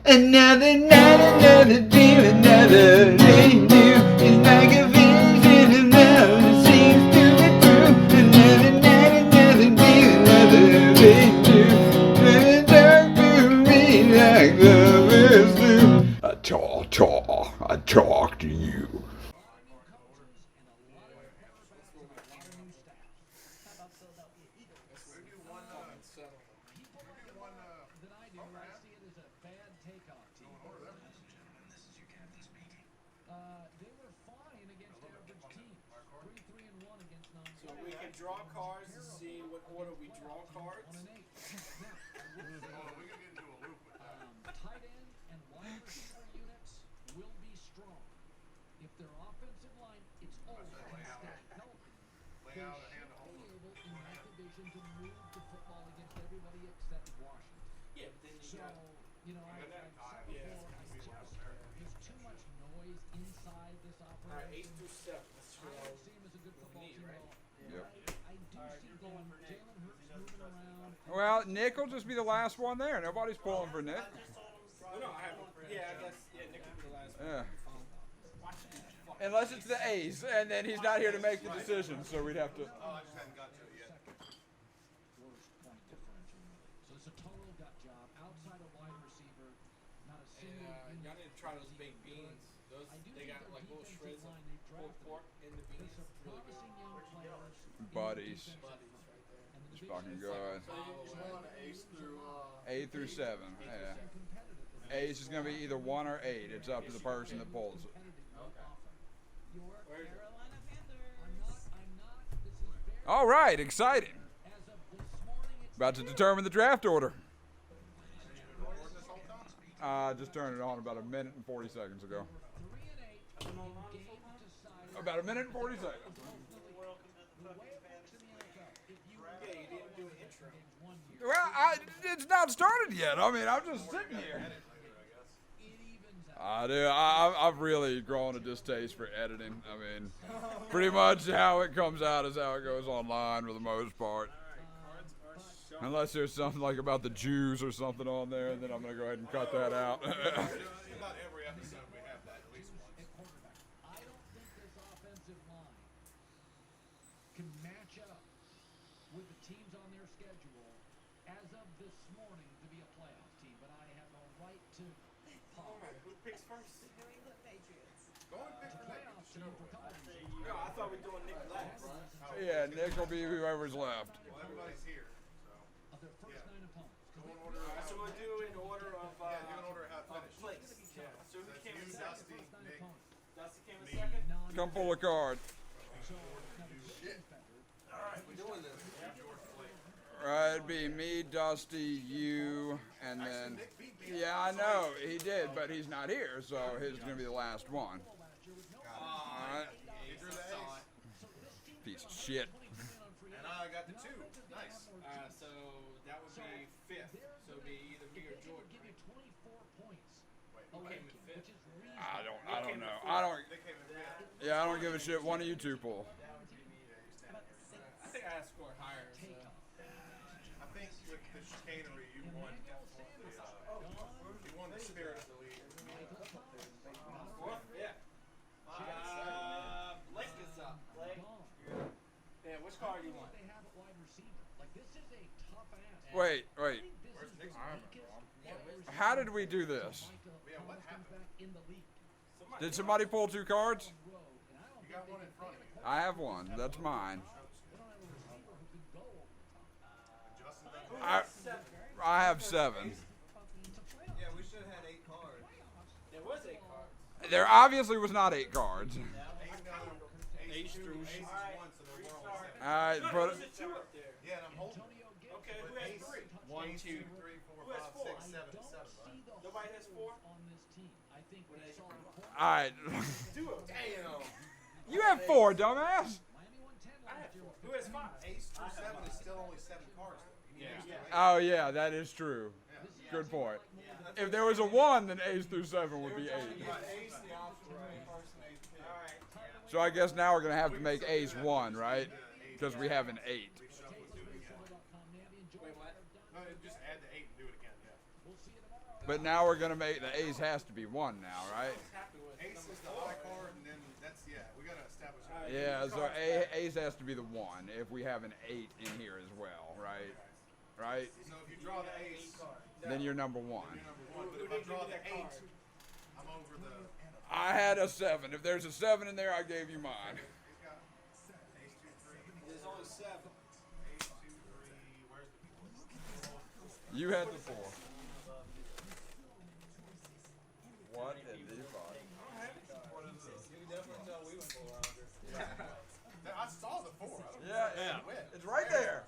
Another night, another dream, another day new. It's like a vision of love that seems to be true. Another night, another dream, another day new. And it talk to me like lovers do. I talk to you. So we can draw cards and see what order we draw cards. Tight end and wide receiver units will be strong. If their offensive line, it's all stay healthy. They should be able in that division to move the football against everybody except Washington. Yeah, but then you So, got. I've said before, there's too much noise inside this All right, 8 operation. through 7. Let's I draw. don't see him as a good football team at all. Yep. I do see Jalen Hurts moving around. Well, Nick will just be the last one there. Nobody's pulling for Nick. Oh, no, I haven't. Yeah, I guess. Yeah, Nick will be the last one. Yeah. Unless it's the A's, and then he's not here to make the decision, so we'd have to. Worst point differential. So it's a total gut job. Outside of wide receiver, not a And single unit. y'all need to try those baked beans. Those I do they think got their like little defensive shreds of line, they pulled drafted pork in the beans. There's some It's really good. promising young players. in the Buddies. defensive Buddies line. right there. And the It's division fucking is good. A through 7. Yeah. competitive. A's is gonna be either 1 or 8. It's up to the person that pulls it. Your Where is it? Carolina Panthers. I'm not. This is very. All right, exciting. As of this morning, it's About to determine the draft order. Just turned it on about a minute and 40 seconds ago. 3-8 in game deciding. About a minute and 40 seconds. The way it works in the NFL, if you Yeah, you didn't do an intro. one year, Well, it's not started yet. I mean, I'm just sitting here. it evens out. I've really grown a distaste for editing. I mean, pretty much how it comes out is how it goes online for the most part. Cards are shown. Unless there's something like about the Jews or something on there, then I'm going to go ahead and cut that out. About every episode we have that at least once. I don't think this offensive line can match up with the teams on their schedule as of this morning to be a playoff team, but I have no right to All right, who picks first? New England Patriots. Go and pick your playoff team for couple of years. No, I thought we were doing Nick last. Yeah, Nick will be whoever's left. Well, everybody's here, so. Of their first 9 opponents. Go in order. All right, so we'll do in order of Yeah, do an order of how it finished. place. Yeah. So who That's came in you, second? Dusty, Nick. Dusty came in second. Come pull a card. Right, it'd be me, Dusty, you, and then. Nick beat me. Yeah, I know he did, but he's not here, so his is gonna be the last one. Alright, You drew the ace. piece of shit. And I got the 2. Nice. So that would be fifth. So it'd be either me or Jordan. Give you 24 points. Who came in fifth? Which is reasonable. I don't know. I don't. Nick came in 5th. Yeah, I don't give a shit. One of you two pull. I think I scored higher. So. I think with the chicanery, you won. You won the spirit of the league. Fourth? Yeah. Blake is up. Blake. Yeah, which card do you want? They have at wide receiver. Like, this is a tough ask. Wait. This is the weakest wide receiver How did we do this? Yeah, what happened? in the league. Did somebody pull 2 cards? Road, and I don't You got one in front of you. I have one. That's mine. they don't have a receiver who can go over the top. Justin, I have 7. Yeah, we should have had 8 cards. There was 8 cards. There obviously was not 8 cards. Ace through. Ace is 1, so there were only 7. Alright, No, put there's a 2 up there. Yeah, and I'm holding. Okay, who has 3? 1, 2, 3, 4, Who has 5, 4? 6, 7, 7. Nobody has 4? On this team, I think we saw Alright. Do it. Damn. You have 4, dumbass. Miami won 10 I last have year 4. with Who has 5? Ace through 7 is still only 7 cards. Yeah. Oh yeah, that is true. Good point. If there was a 1, then A's through 7 would be 8. Ace, the option, person, ace, pick. All right. So I guess now we're gonna have to make A's 1, right? Because we have an 8. Wait, what? No, just add the 8 and do it again, yeah. We'll see you tomorrow. But now we're gonna make the ace has to be 1 now, right? Ace is the high card, and then that's, yeah, we gotta establish that. Yeah, so ace has to be the 1 if we have an 8 in here as well, right? Right? So if you draw the ace, Then you're number 1. you're number 1. But if I draw the 8, I'm over the I had a 7. If there's a 7 in there, I gave you mine. He's got ace, 2, 3. There's only 7. Ace, 2, 3. Where's the 4? You had the 4. What in the fuck? What is this? You can definitely tell we went full rounder. I saw the 4. I don't know Yeah, when. it's right there.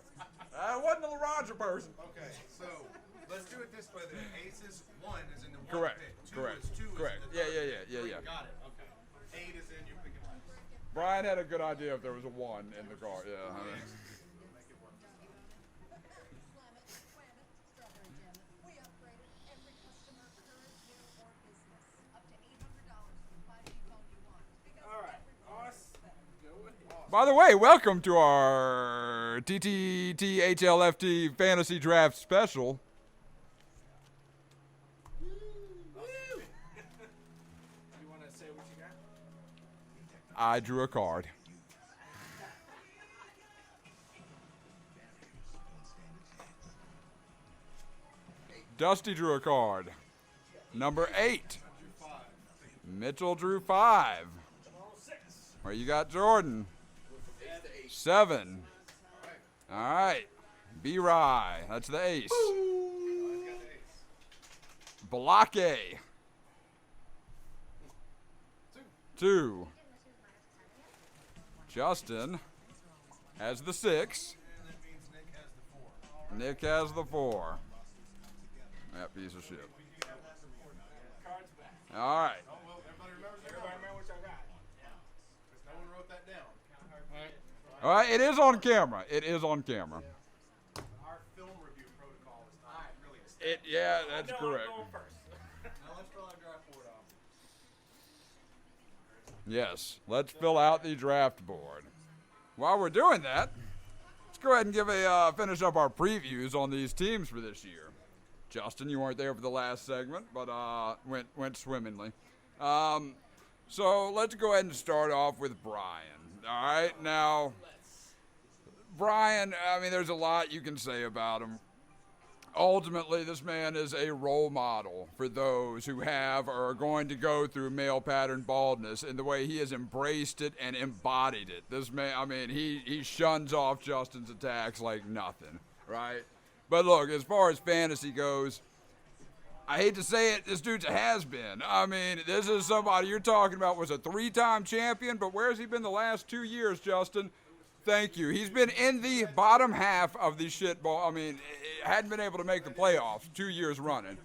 I wasn't a Roger person. Okay, so let's do it this way then. Aces, 1 is in the 1 Correct, pick. 2 correct, is 2 correct. is in the Yeah, third. yeah. Got it. Okay. 8 is in, you're picking last. Brian had a good idea if there was a 1 in the car. Yeah. Make it work. Strawberry Jam. We upgraded every customer, current, new, or business. Up to $800 for the 5G phone you want. Because All right, everyone Oz, go with it. By the way, welcome to our TTTHLFT Fantasy Draft Special. You want to say what you got? I drew a card. Dusty drew a card. Number 8. Mitchell drew 5. Where you got Jordan? 7. All right. B-Rye. That's the ace. Balake. 2. Justin has the 6. And that means Nick has the 4. Nick has the 4. That piece of shit. Cards back. All right. Oh, well, everybody remembers that? Everybody remember what y'all got? Because no one wrote that down. All right. It is on camera. It is on camera. Our film review protocol is not really established. Yeah, that's No, correct. I'm going first. Now let's fill our draft board off. Yes. Let's fill out the draft board. While we're doing that, let's go ahead and give finish up our previews on these teams for this year. Justin, you weren't there for the last segment, but went swimmingly. So let's go ahead and start off with Brian. All right, now, Brian, I mean, there's a lot you can say about him. Ultimately, this man is a role model for those who have or are going to go through male pattern baldness in the way he has embraced it and embodied it. This man, I mean, he shuns off Justin's attacks like nothing, right? But look, as far as fantasy goes, I hate to say it, this dude's a has-been. I mean, this is somebody you're talking about was a 3-time champion, but where's he been the last 2 years, Justin? Thank you. He's been in the bottom half of the shit ball. I mean, hadn't been able to make the playoffs 2 years running.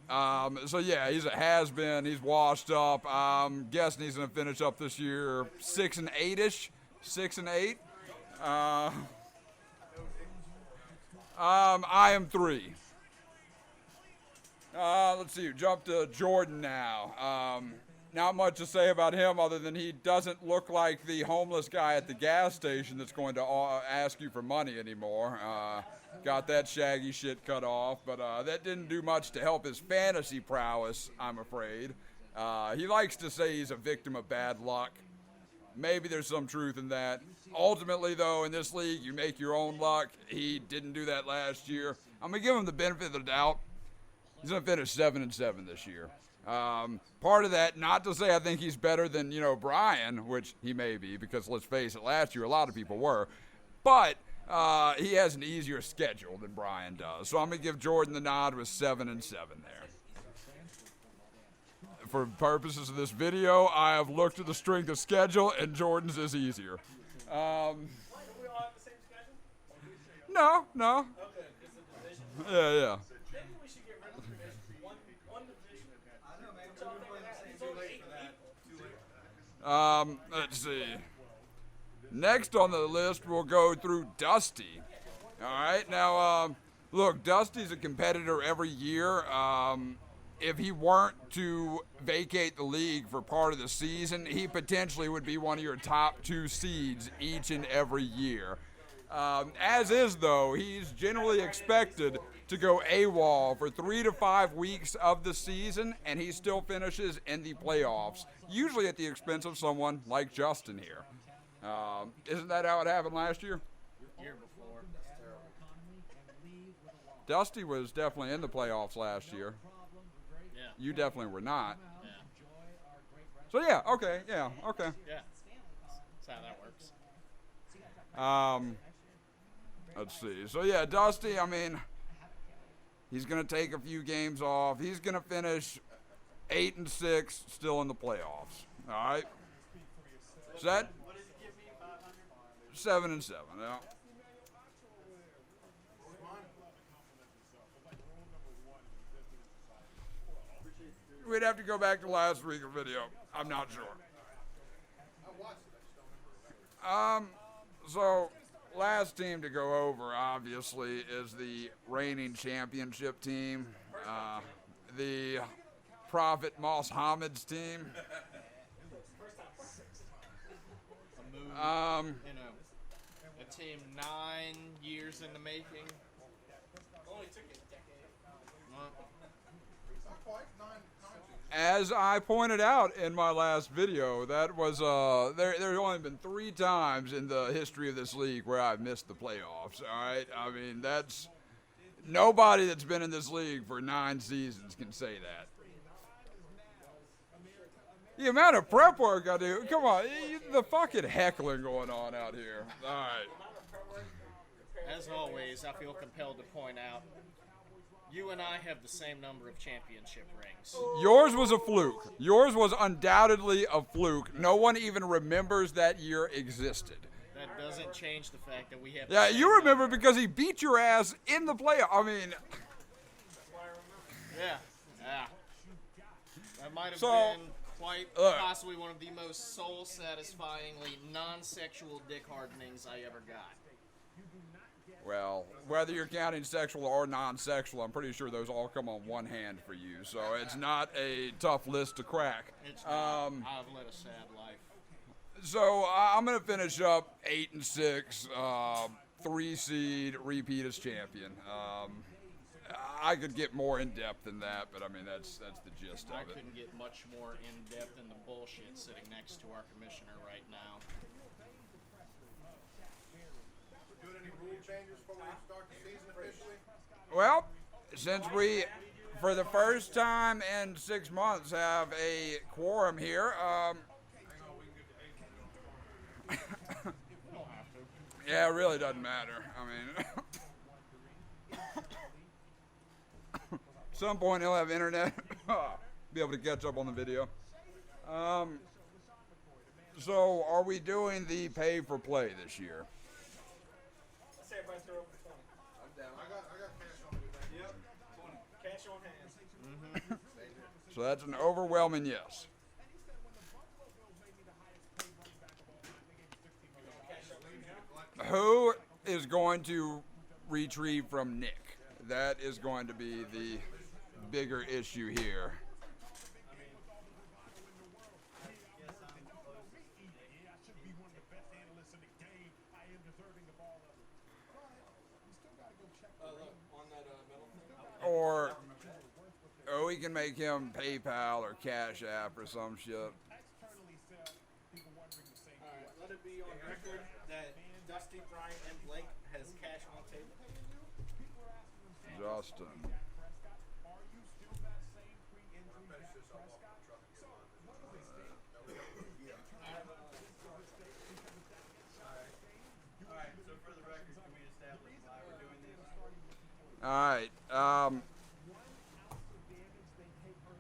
So yeah, he's a has-been. He's washed up. I'm guessing he's gonna finish up this year 6 and 8-ish, 6 and 8. I am 3. Let's see. Jump to Jordan now. Not much to say about him other than he doesn't look like the homeless guy at the gas station that's going to ask you for money anymore. Got that shaggy shit cut off, but that didn't do much to help his fantasy prowess, I'm afraid. He likes to say he's a victim of bad luck. Maybe there's some truth in that. Ultimately, though, in this league, you make your own luck. He didn't do that last year. I'm going to give him the benefit of the doubt. He's going to finish 7 and 7 this year. Part of that, not to say I think he's better than, Brian, which he may be, because let's face it, last year a lot of people were. But he has an easier schedule than Brian does. So I'm going to give Jordan the nod with 7 and 7 there. For purposes of this video, I have looked at the strength of schedule, and Jordan's is easier. We all have the same schedule? No. Okay, because the division. Yeah. Maybe we should get rid of the division. One division. I know, man. Y'all We're think playing of the that? same It's only 8 people. Let's see. Next on the list, we'll go through Dusty. All right. Now, look, Dusty's a competitor every year. If he weren't to vacate the league for part of the season, he potentially would be one of your top 2 seeds each and every year. As is, though, he's generally expected to go AWOL for 3 to 5 weeks of the season, and he still finishes in the playoffs, usually at the expense of someone like Justin here. Isn't that how it happened last year? Year before. Dusty was definitely in the playoffs last year. Yeah. You definitely were not. Yeah. So yeah, okay, yeah, okay. Yeah. That's how that works. Let's see. So yeah, Dusty, I mean, he's gonna take a few games off. He's gonna finish 8-6, still in the playoffs. All right. Set. 7-7. Yeah. We'd have to go back to last week's video. I'm not sure. So last team to go over, obviously, is the reigning championship team, the Prophet Moss Hamed's team. A team 9 years in the making. Only took a decade. Well, Not quite. Nine As I pointed out in my last video, that was there's only been 3 times in the history of this league where I've missed the playoffs. All right, I mean that's nobody that's been in this league for 9 seasons can say that. The amount of prep work I do, come on, the fucking heckling going on out here. All right. as always, I feel compelled to point out, you and I have the same number of championship rings. Yours was a fluke. Yours was undoubtedly a fluke. No one even remembers that year existed. That doesn't change the fact that we have. Yeah, the same you remember number. because he beat your ass in the playoff. I mean, Yeah. That might have So, been quite look. possibly one of the most soul-satisfyingly non-sexual dick hardenings I ever got. well, whether you're counting sexual or non-sexual, I'm pretty sure those all come on one hand for you. So it's not a tough list to crack. It's not. I've led a sad life. So I'm gonna finish up 8-6, 3 seed, repeat as champion. I could get more in depth than that, but I mean that's the gist I of it. couldn't get much more in-depth in the bullshit sitting next to our commissioner right now. Doing any rule changes before we start the season officially? Well, since we, for the first time in 6 months, have a quorum here, yeah, it really doesn't matter. I mean, at some point he'll have internet, be able to catch up on the video. So, are we doing the pay for play this year? Let's say everybody throw up for 20. I got cash on me. Yep. 20. Cash on hands. So that's an overwhelming yes. Who is going to retrieve from Nick? That is going to be the bigger issue here. On that metal. Or we can make him PayPal or Cash App or some shit. Alright, let it be on record that Dusty, Brian, and Blake has cash on the table. Justin. Alright, so for the record, can we establish why we're doing this? Alright,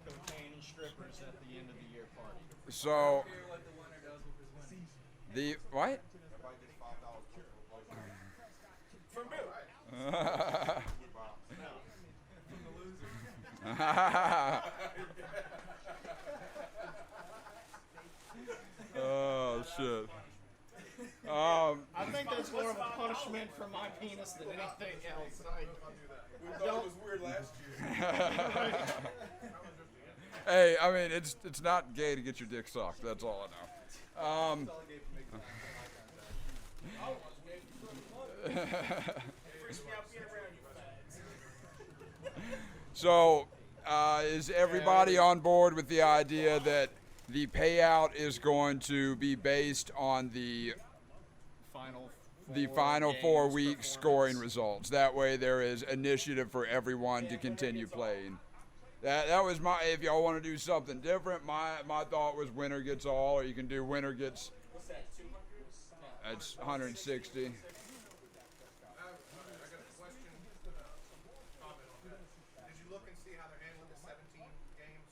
Cocaine and strippers at the end of the year party. so Hear what the winner does with his money. the what? Everybody gets $5 From who? From the loser. Oh shit. I think that's more of a punishment for my penis than anything else. We thought it was weird last year. Hey, I mean it's not gay to get your dick sucked. That's all I know. That's all I gave for making eye contact. Freaks me out being around you fags. So, is everybody on board with the idea that the payout is going to be based on the final games 4 weeks performance? scoring results? That way, there is initiative for everyone to continue playing. That was my. If y'all want to do something different, my thought was winner gets all, or you can do winner gets. What's that, 200? That's 160. I got a question, comment on that. Did you look and see how they're handling the 17 games?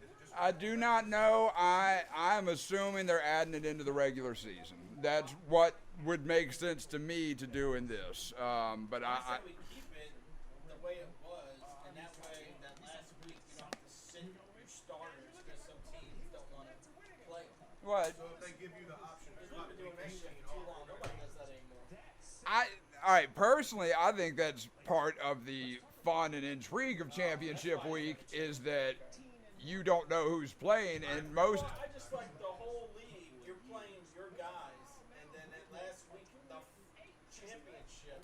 Is it just I do not know. I'm assuming they're adding it into the regular season. That's what would make sense to me to do in this. But I said we keep it the way it was, and that way, that last week, you don't have to sit your starters because some teams don't want to play. what so if they give you the option to We've cut been doing week this shit 18 for too off, long. Nobody does that anymore. all right. Personally, I think that's part of the fun and intrigue of championship week is that you don't know who's playing, and most. Well, I just like the whole league. You're playing your guys, and then that last week, the championship.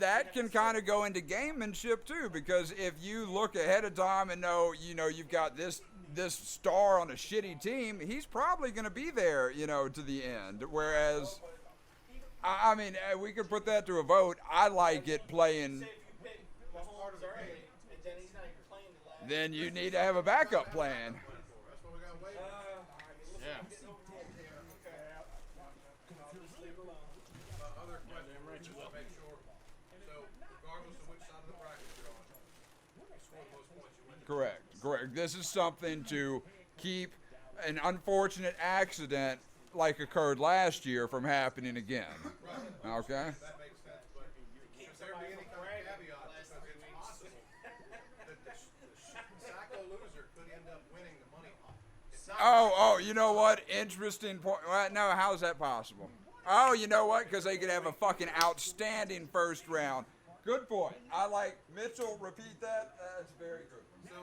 That can kind of go into gamemanship too, because if you look ahead of time and know, you've got this star on a shitty team, he's probably going to be there, to the end. Whereas, I mean, we could put that to a vote. I like it playing. Say if you pick Mahomes early, and then he's not even playing the last. Then you need to have a backup plan. that's what we got to wait. Yeah. Other question, just to make sure. So, regardless of which side of the bracket you're on, you score the most points, you win. Correct. This is something to keep an unfortunate accident like occurred last year from happening again. Okay? That makes sense, but should there be any kind of caveat because it's possible that the Sacco loser could end up winning the money. It's not Oh, you know what? Interesting point. Well, no, how's that possible? Oh, you know what? Because they could have a fucking outstanding first round. Good point. I like Mitchell. Repeat that. That's very good. so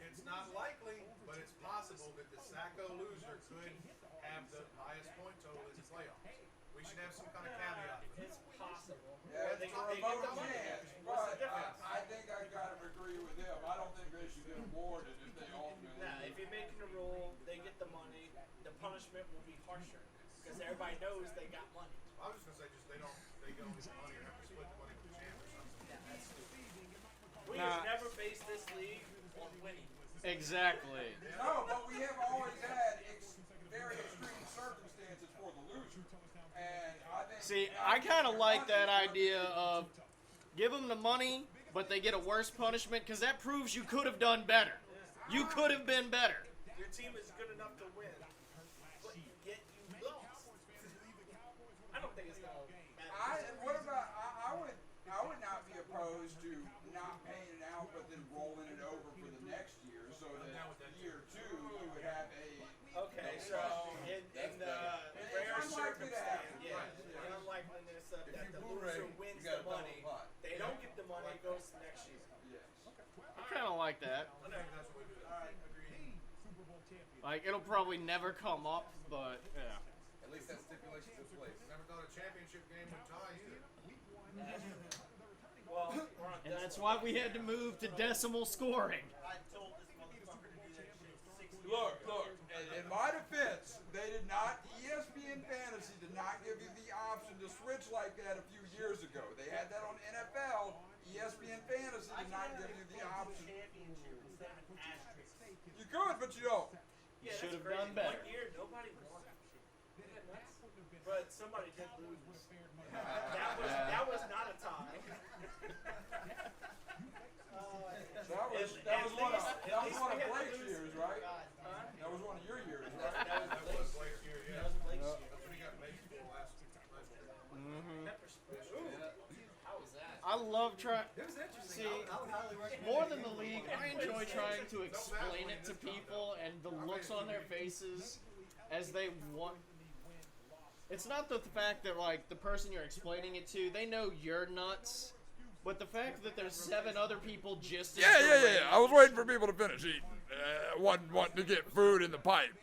it's not likely, but it's possible that the Sacco loser could have the highest point total in the playoffs. We should have some kind of caveat. It's possible. Yeah, They- for a they get vote the of money. chance, What's the but difference? I think I gotta agree with him. I don't think they should get awarded if they ultimately. Nah, if you're making a rule, they get the money. The punishment will be harsher because everybody knows they got money. I was just gonna say, just they don't get the money or have to split the money with the champ or something. Yeah, that's stupid. We Nah. have never based this league on winning. Exactly. No, but we have always had very extreme circumstances for the loser. And I think. See, I kind of like that idea of give them the money, but they get a worse punishment because that proves you could have done better. You could have been better. Your team is good enough to win, but yet you lost. I don't think it's gonna matter. I would not be opposed to not paying it out, but then rolling it over for the next year, so that year 2 you would have a. Okay, so in the rare unlikely to circumstance, happen. yeah, Right, the unlikeliness of that the Blu-ray, loser you wins got the a double money, pot. they don't get the money, it goes to next year. I kind of like that. I think that's what we do. Like, it'll probably never come up, but yeah. At least that stipulation's in place. Never thought a championship game would tie either. Well, we're on And that's why we had to move to decimal scoring. I told this motherfucker to do that shit 6 years Look, ago. in my defense, they did not, ESPN Fantasy did not give you the option to switch like that a few years ago. They had that on NFL. ESPN Fantasy did not give you the option. Championship instead of an asterisk. You could, but you don't. Yeah, Should that's have crazy. done better. 1 year, nobody won. Isn't that nuts? But somebody did lose. That was not a tie. That was one of Blake's years, right? That was one of your years, right? That was Blake's year, yeah. That was Blake's year. That's what he got made for last year. Pepper spray. How was that? I love trying. It was interesting. See, I would highly recommend more it. than the league, I enjoy trying to explain it to people and the looks on their faces as they want. It's not the fact that, like, the person you're explaining it to, they know you're nuts, but the fact that there's 7 other people just as deranged. I was waiting for people to finish eating. Wanting to get food in the pipe.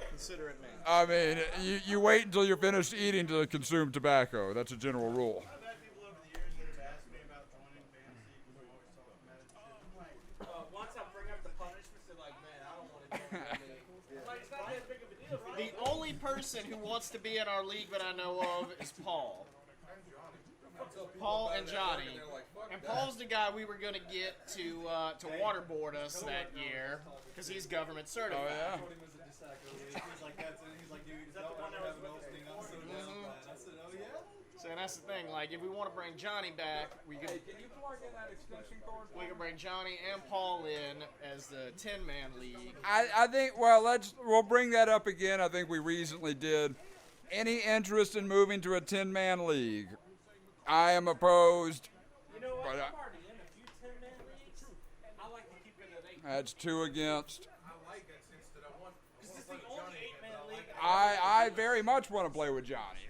Considerate man. I mean, you wait until you're finished eating to consume tobacco. That's a general rule. I've had people over the years that have asked me about joining The only person who wants to be in our league that I know of is Paul. Paul and Johnny. And Paul's the guy we were going to get to waterboard us that year because he's government certified. Oh yeah. He's like, that's it. He's like, dude, is that the one that have an opening? I'm so down with that. I said, oh yeah? So that's the thing. Like, if we want to bring Johnny back, we could Can you plug in that extension cord? we can bring Johnny and Paul in as the 10-man league. I think, well, we'll bring that up again. I think we recently did. Any interest in moving to a 10-man league? I am opposed. You know what? But, I'm already in a few 10-man leagues. I like to keep it at 8. That's 2 against. I like that since that I want This is to the play only Johnny. 8-man league. I very much want to play with Johnny.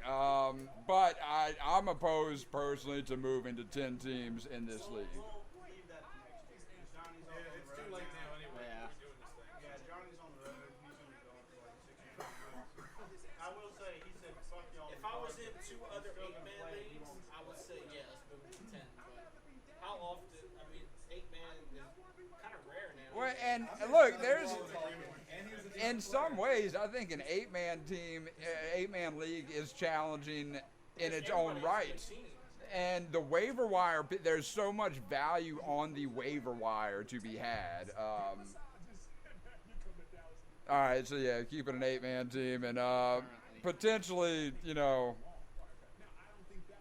But I'm opposed personally to moving to 10 teams in this league. We'll leave that to next year. Johnny's on Yeah, the it's road too late now. now anyway. Yeah. We're doing this thing. Yeah, Johnny's on the road. He's going to be gone for like 6 years. I will say, he said, fuck y'all. If I was in 2 other 8-man leagues, I would say yeah, let's move it to 10. But how often? I mean, 8-man is kind of rare now. Well, and look, there's in some ways, I think an 8-man team, 8-man league is challenging in its own right. And the waiver wire, there's so much value on the waiver wire to be had. All right, so yeah, keeping an 8-man team and potentially, you know,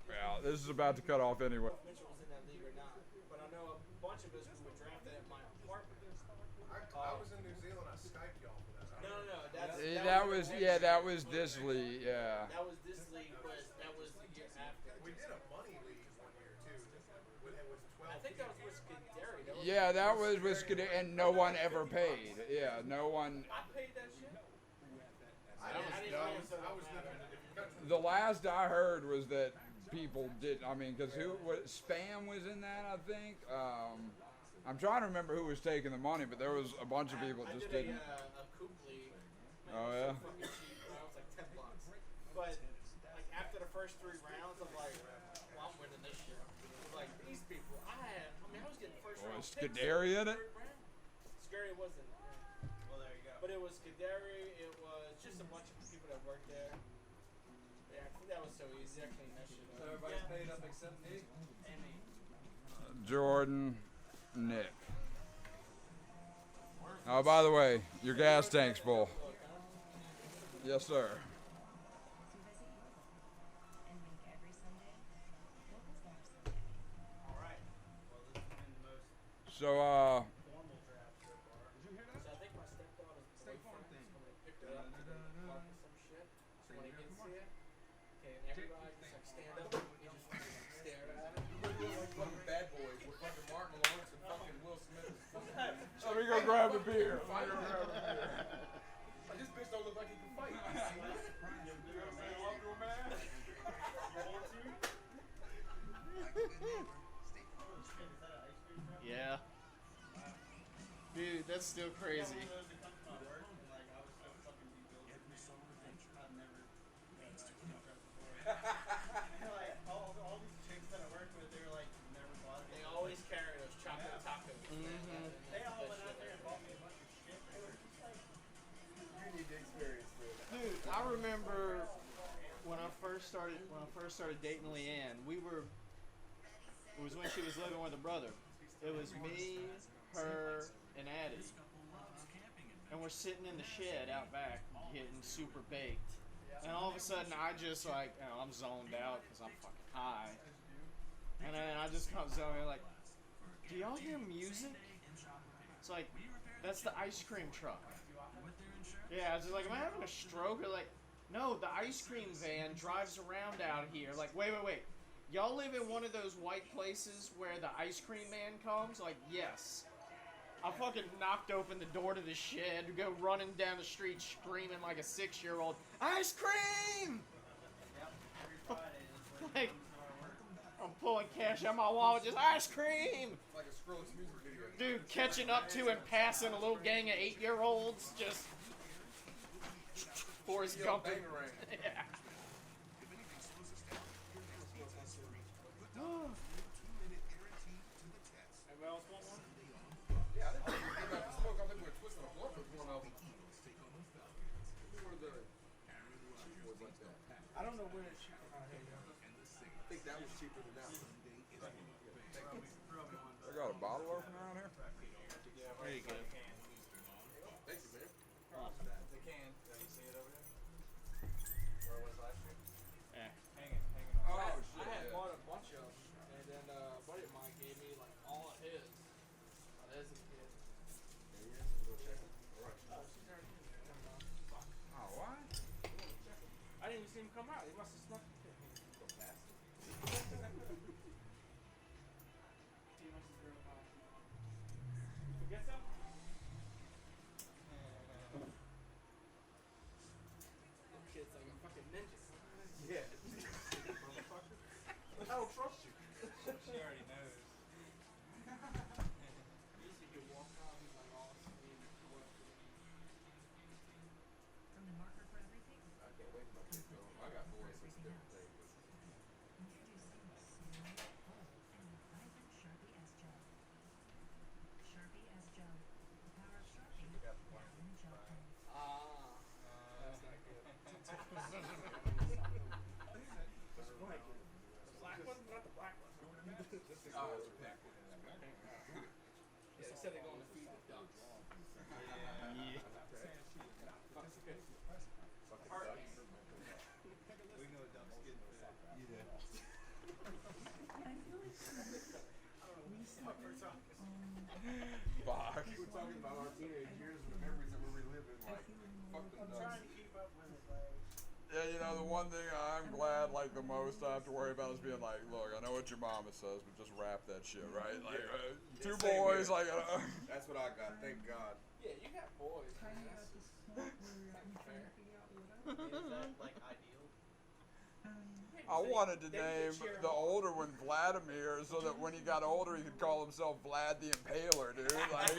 well, this is about to cut off anyway. Mitchell was in that league or not, but I know a bunch of us who were drafted at my apartment. I was in New Zealand. I Skyped y'all for that. No. That was this league, yeah. That was this league, but that was the year after. We did a money league one year too. With 12. I think that was with Scuderi. Yeah, that was with and no one ever paid. Yeah, no one. I paid that shit. I was living in a different country. The last I heard was that people did. I mean, because Spam was in that, I think. I'm trying to remember who was taking the money, but there was a bunch of people that just I did didn't. a Coop league. Man, Oh, it was yeah? so fucking cheap, bro. It was like $10. But like after the first 3 rounds, I'm like, well, I'm winning this shit. Like these people, I was getting first round Was picks Scuderi in it? third round. Scuderi wasn't. Well, there you go. But it was Scuderi. It was just a bunch of people that worked there. Yeah, I think that was so easy. I cleaned that shit up. Everybody's paid up except me. Jordan, Nick. Oh, by the way, your gas tank's full. Yes, sir. All right. Well, this has been the most So, formal draft so far. So I think my stepdaughter's boyfriend is coming to pick her up to the park or some shit. So when he gets here, okay, and everybody just like stand up and you just fucking stare at him. Like fucking bad boys with fucking Martin Lawrence and fucking Will Smith. let me go grab a beer. Like, this bitch don't look like he can fight. Yeah. Dude, that's still crazy. Those that come to my work, and like, I was so fucking bewildered. I've never done before. And, like, all these chicks that I worked with, they were like, never bought it. They always carry those chocolate tacos. They all went out there and bought me a bunch of shit. They were just like, You need to experience this. Dude, I remember when I first started dating Leanne. It was when she was living with her brother. It was me, her, and Addie. And we're sitting in the shed out back getting super baked. And all of a sudden I just like, I'm zoned out because I'm fucking high. And then I just come zoning like, do y'all hear music? It's like, that's the ice cream truck. Yeah, I was just like, am I having a stroke? Or like, no, the ice cream van drives around out here. Like, wait. Y'all live in one of those white places where the ice cream man comes? Like, yes. I fucking knocked open the door to the shed, go running down the street screaming like a 6-year-old, ice cream! every Friday, it's like, Like, I'm pulling cash out my wallet, just ice cream! Like a Skrillex music video. Dude, catching up to and passing a little gang of 8-year-olds, just... Forrest Gump. Bangarang. Yeah. Anybody else want one? Yeah, I didn't think we came out to smoke. I think we were twisting a blunt with one of them. We were the was like that. I don't know where it's cheaper. I think that was cheaper than that one. I got a bottle opener around here. There you go. Thank you, man. The can. You see it over there? Where it was last year? Yeah. Hanging Oh, I had shit, yeah. bought a bunch of them, and then a buddy of mine gave me like all of his. But as a kid. Oh, she's already in there. Never mind. Fuck. Oh, what? I didn't even see him come out. He must have snuck it. Forget some? That kid's like a fucking ninja. Yeah. Motherfucker. I don't trust you. She already knows. Usually you walk out, he's like all sweet. From the marker for everything, I can't wait for my kids to go home. I got boys, it's a different thing. introducing smooth, bold, and vibrant Sharpie S Gel. Sharpie S Gel. The power of Sharpie now in gel form. Ah. That's not good. The black one? Not the black one. Oh, it's pink. Yeah, they said they're going to feed the ducks. We know ducks getting fed. Fuck. We were talking about our teenage years and the memories that we're reliving, like, fuck them I'm ducks. trying to keep up with it, like. Yeah, you know, the one thing I'm glad, like, the most I have to worry about is being like, look, I know what your mama says, but just rap that shit, right? Like, two Same boys, here. like, That's what I got, thank God. Yeah, you got boys. Man. That's not fair. Is that like ideal? I wanted to They name cheer the him on. older one Vladimir so that when he got older, he could call himself Vlad the Impaler, dude. Like,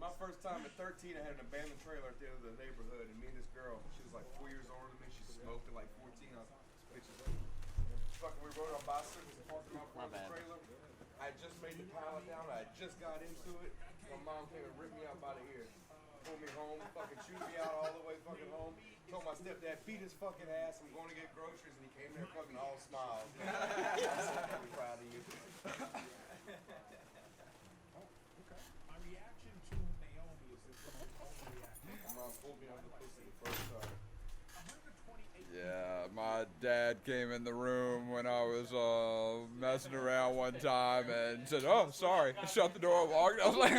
My first time at 13, I had an abandoned trailer at the end of the neighborhood, and me and this girl, she was like 4 years older than me, she smoked at like 14, I was bitches. Fucking, we rode on bicycles and parked them out front of the My bad. trailer. I had just made the pilot down, I had just got into it. My mom came and ripped me out by the ear. Pulled me home, fucking chewed me out all the way fucking home. Told my stepdad, beat his fucking ass, I'm going to get groceries, and he came there fucking all smiles. I'm so proud of you. My reaction to Naomi is this reaction. My mom pulled me out of the pussy the first time. 128 yeah, my dad came in the room when I was messing around one time and said, "Oh, sorry." Shut the door and walked. I was like,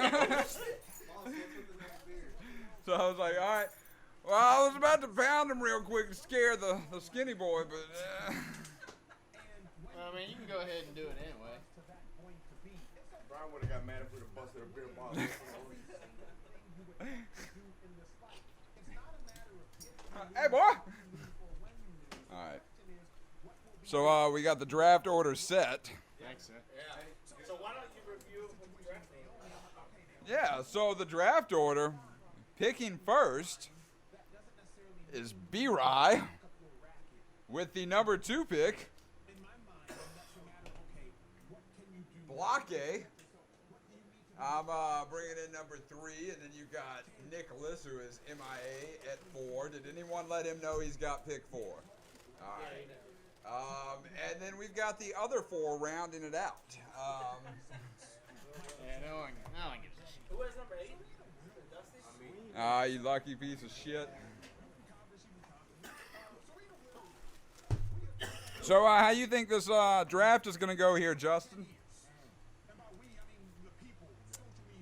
so I was like, all right. Well, I was about to pound him real quick to scare the skinny boy, but Well, I mean, you can go ahead and do it anyway. to that point to be. Brian would have got mad if we'd have busted a beer bottle. hey, boy. All right. So we got the draft order set. Thanks, sir. Yeah. So why don't you review what the draft name? Yeah. So the draft order, picking first, is B-Rye with the number 2 pick. Block A. I'm bringing in number 3, and then you got Nicholas, who is MIA at 4. Did anyone let him know he's got pick 4? All right. And then we've got the other 4 rounding it out. Yeah, no one gives a shit. Who has number 8? Dusty? You lucky piece of shit. So how you think this draft is going to go here, Justin?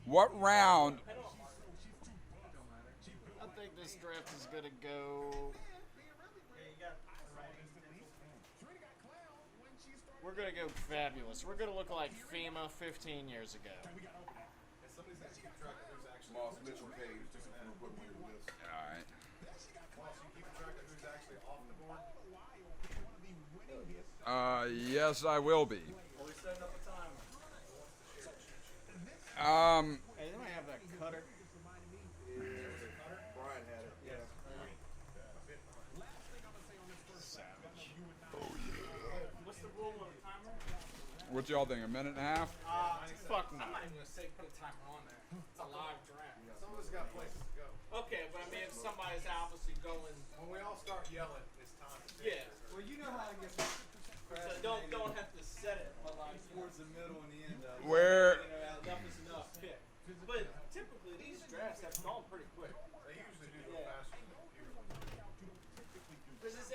What round? I think this draft is gonna go. We're gonna go fabulous. We're gonna look like FEMA 15 years ago. Somebody's got to keep track of who's actually Moss Mitchell Page, just to put me to this. All right. Moss, you keep track of who's actually off the board? Yes, I will be. Well, we setting up a timer. Hey, they might have that cutter. Brian had it. Yeah. Savage. What's the rule on the timer? We're What y'all think? A minute and a half? Fuck no. I'm not even gonna say put a timer on there. It's a live draft. Some of us got places to go. Okay, but I mean, if somebody's obviously going, When we all start yelling, it's time to yeah. Well, you know how it gets So don't have to set it, but like towards the middle and the end of it. Where enough is enough. Pick. But typically these drafts have gone pretty quick. They usually do go faster than Because it's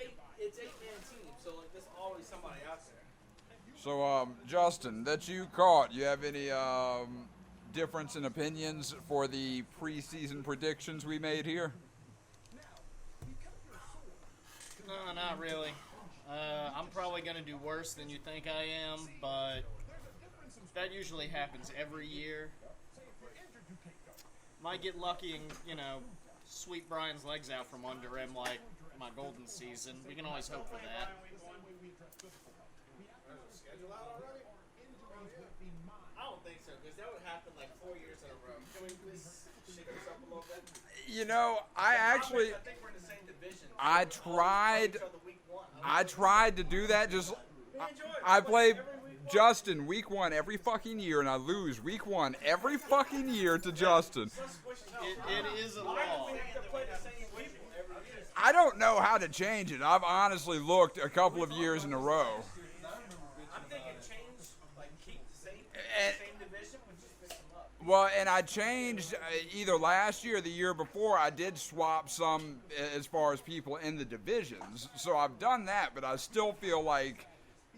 8-man team, so like there's always somebody out there. So, Justin, that you caught, you have any difference in opinions for the preseason predictions we made here? No, not really. I'm probably going to do worse than you think I am, but that usually happens every year. Might get lucky and, sweep Brian's legs out from under him like my golden season. We can always hope for that. I don't think so, because that would happen like 4 years in a row. Can we please shake this up a little bit? I think we're in the same division. I tried to do that. I play Justin week 1 every fucking year, and I lose week 1 every fucking year to Justin. It is a law. I don't know how to change it. I've honestly looked a couple of years in a row. I'm thinking change, like keep the same division, but just mix them up. Well, and I changed either last year or the year before. I did swap some as far as people in the divisions. So I've done that, but I still feel like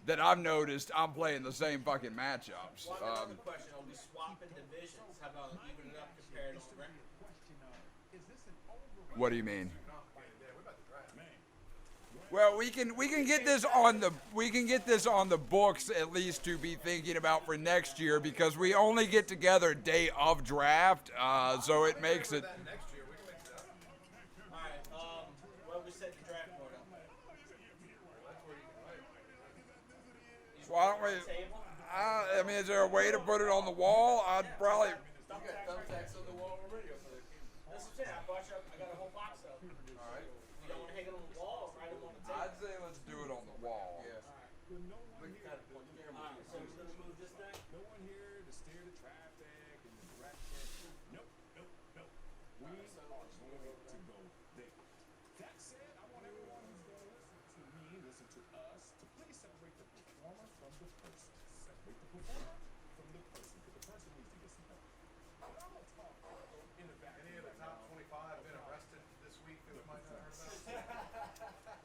that I've noticed I'm playing the same fucking matchups. Well, another question, are we swapping divisions? How about even it up compared to record? What do you mean? Well, we can get this on the books at least to be thinking about for next year, because we only get together day of draft, so it makes it. next year. We can mix it up. Alright, well, we set the draft board up. Why don't we? I mean, is there a way to put it on the wall? I'd probably. Thumbtacks on the wall already over there. That's what I'm saying. I got a whole box of them. Alright. You don't want to hang it on the wall or write them on the table? I'd say let's do it on the wall. Alright, so we're going to move this thing? Any of the top 25 been arrested this week that we might not have heard about?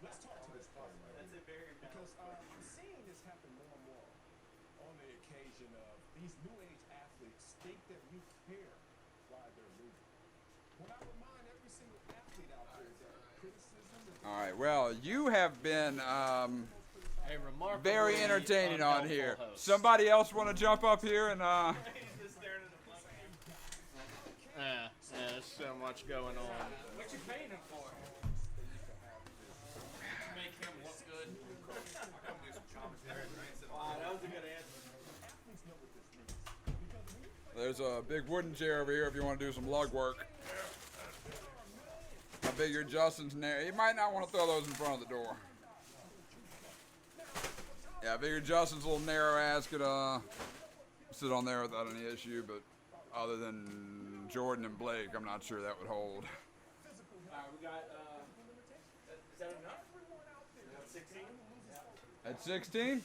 Let's talk to this part, right? That's a very Because I'm seeing this happen more and more on the occasion of these new age athletes think that we care why they're losing. When I remind every single athlete out there that criticism is All right. Well, you have been A remarkably very entertaining on here. unhelpful host. Somebody else want to jump up here and He's just staring at the blank. Yeah, there's so much going on. What you paying him for? To make him look good. Wow, that was a good answer. there's a big wooden chair over here if you want to do some lug work. I figure Justin's narrow. He might not want to throw those in front of the door. Yeah, I figured Justin's little narrow ass could sit on there without any issue, but other than Jordan and Blake, I'm not sure that would hold. Alright, we got, is that enough? We got 16? At 16?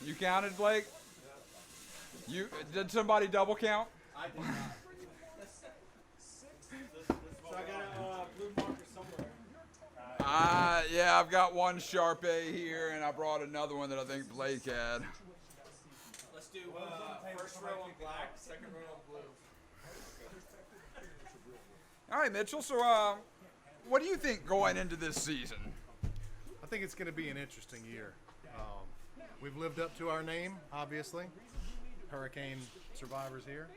You counted, Blake? Did somebody double count? I did not. So I got a blue marker somewhere. Yeah, I've got one Sharpay here, and I brought another one that I think Blake had. Let's do first row on black, second row on blue. All right, Mitchell. So, what do you think going into this season? I think it's going to be an interesting year. We've lived up to our name, obviously. Hurricane survivors here.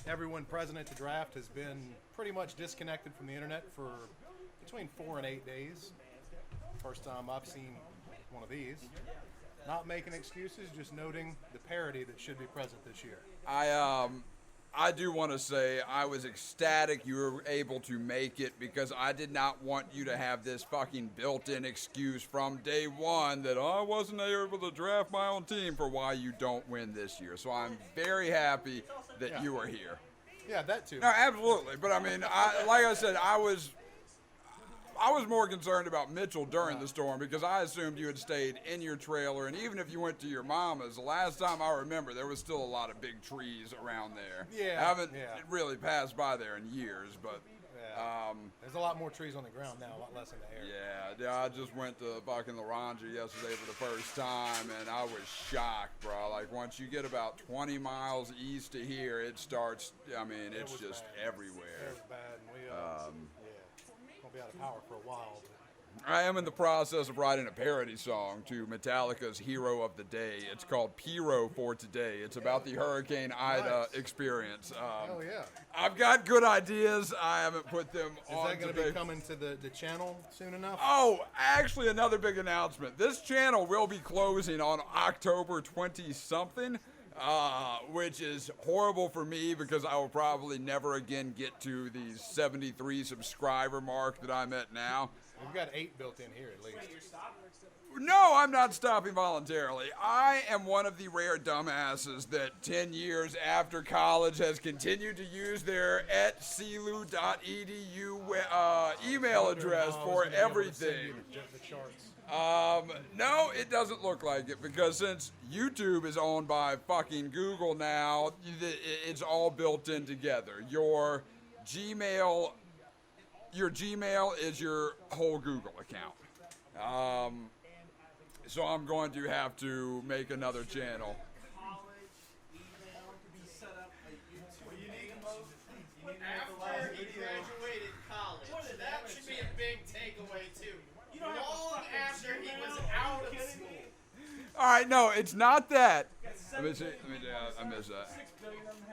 Everyone present at the draft has been pretty much disconnected from the internet for between 4 and 8 days. First time I've seen one of these. Not making excuses, just noting the parity that should be present this year. I do want to say I was ecstatic you were able to make it because I did not want you to have this fucking built-in excuse from day one that I wasn't able to draft my own team for why you don't win this year. So I'm very happy that you are here. Yeah, that too. No, absolutely. But I mean, like I said, I was more concerned about Mitchell during the storm because I assumed you had stayed in your trailer, and even if you went to your mama's, the last time I remember, there was still a lot of big trees around there. Yeah, I haven't yeah. really passed by there in years, but Yeah. There's a lot more trees on the ground now, a lot less in the air. yeah, I just went to fucking Laranja yesterday for the first time, and I was shocked, bro. Like, once you get about 20 miles east of here, it starts, I mean, it's was just bad. everywhere. It was bad, and we, yeah, won't be out of power for a while. But I am in the process of writing a parody song to Metallica's Hero of the Day. It's called Pyro for Today. It's about the Hurricane Ida Nice. experience. Hell yeah. I've got good ideas. I haven't put them Is on that going to be coming to the channel soon enough? Oh, actually, another big announcement. This channel will be closing on October 20-something, which is horrible for me because I will probably never again get to the 73 subscriber mark that I'm at now. We've got 8 built in here at least. No, I'm not stopping voluntarily. I am one of the rare dumbasses that 10 years after college has continued to use their @clu.edu email address for everything. The charts. No, it doesn't look like it because since YouTube is owned by fucking Google now, it's all built in together. Your Gmail is your whole Google account. So I'm going to have to make another channel. After he graduated college, that should be a big takeaway too. Long after he was out of school. All right, no, it's not that. Let me see. I missed that.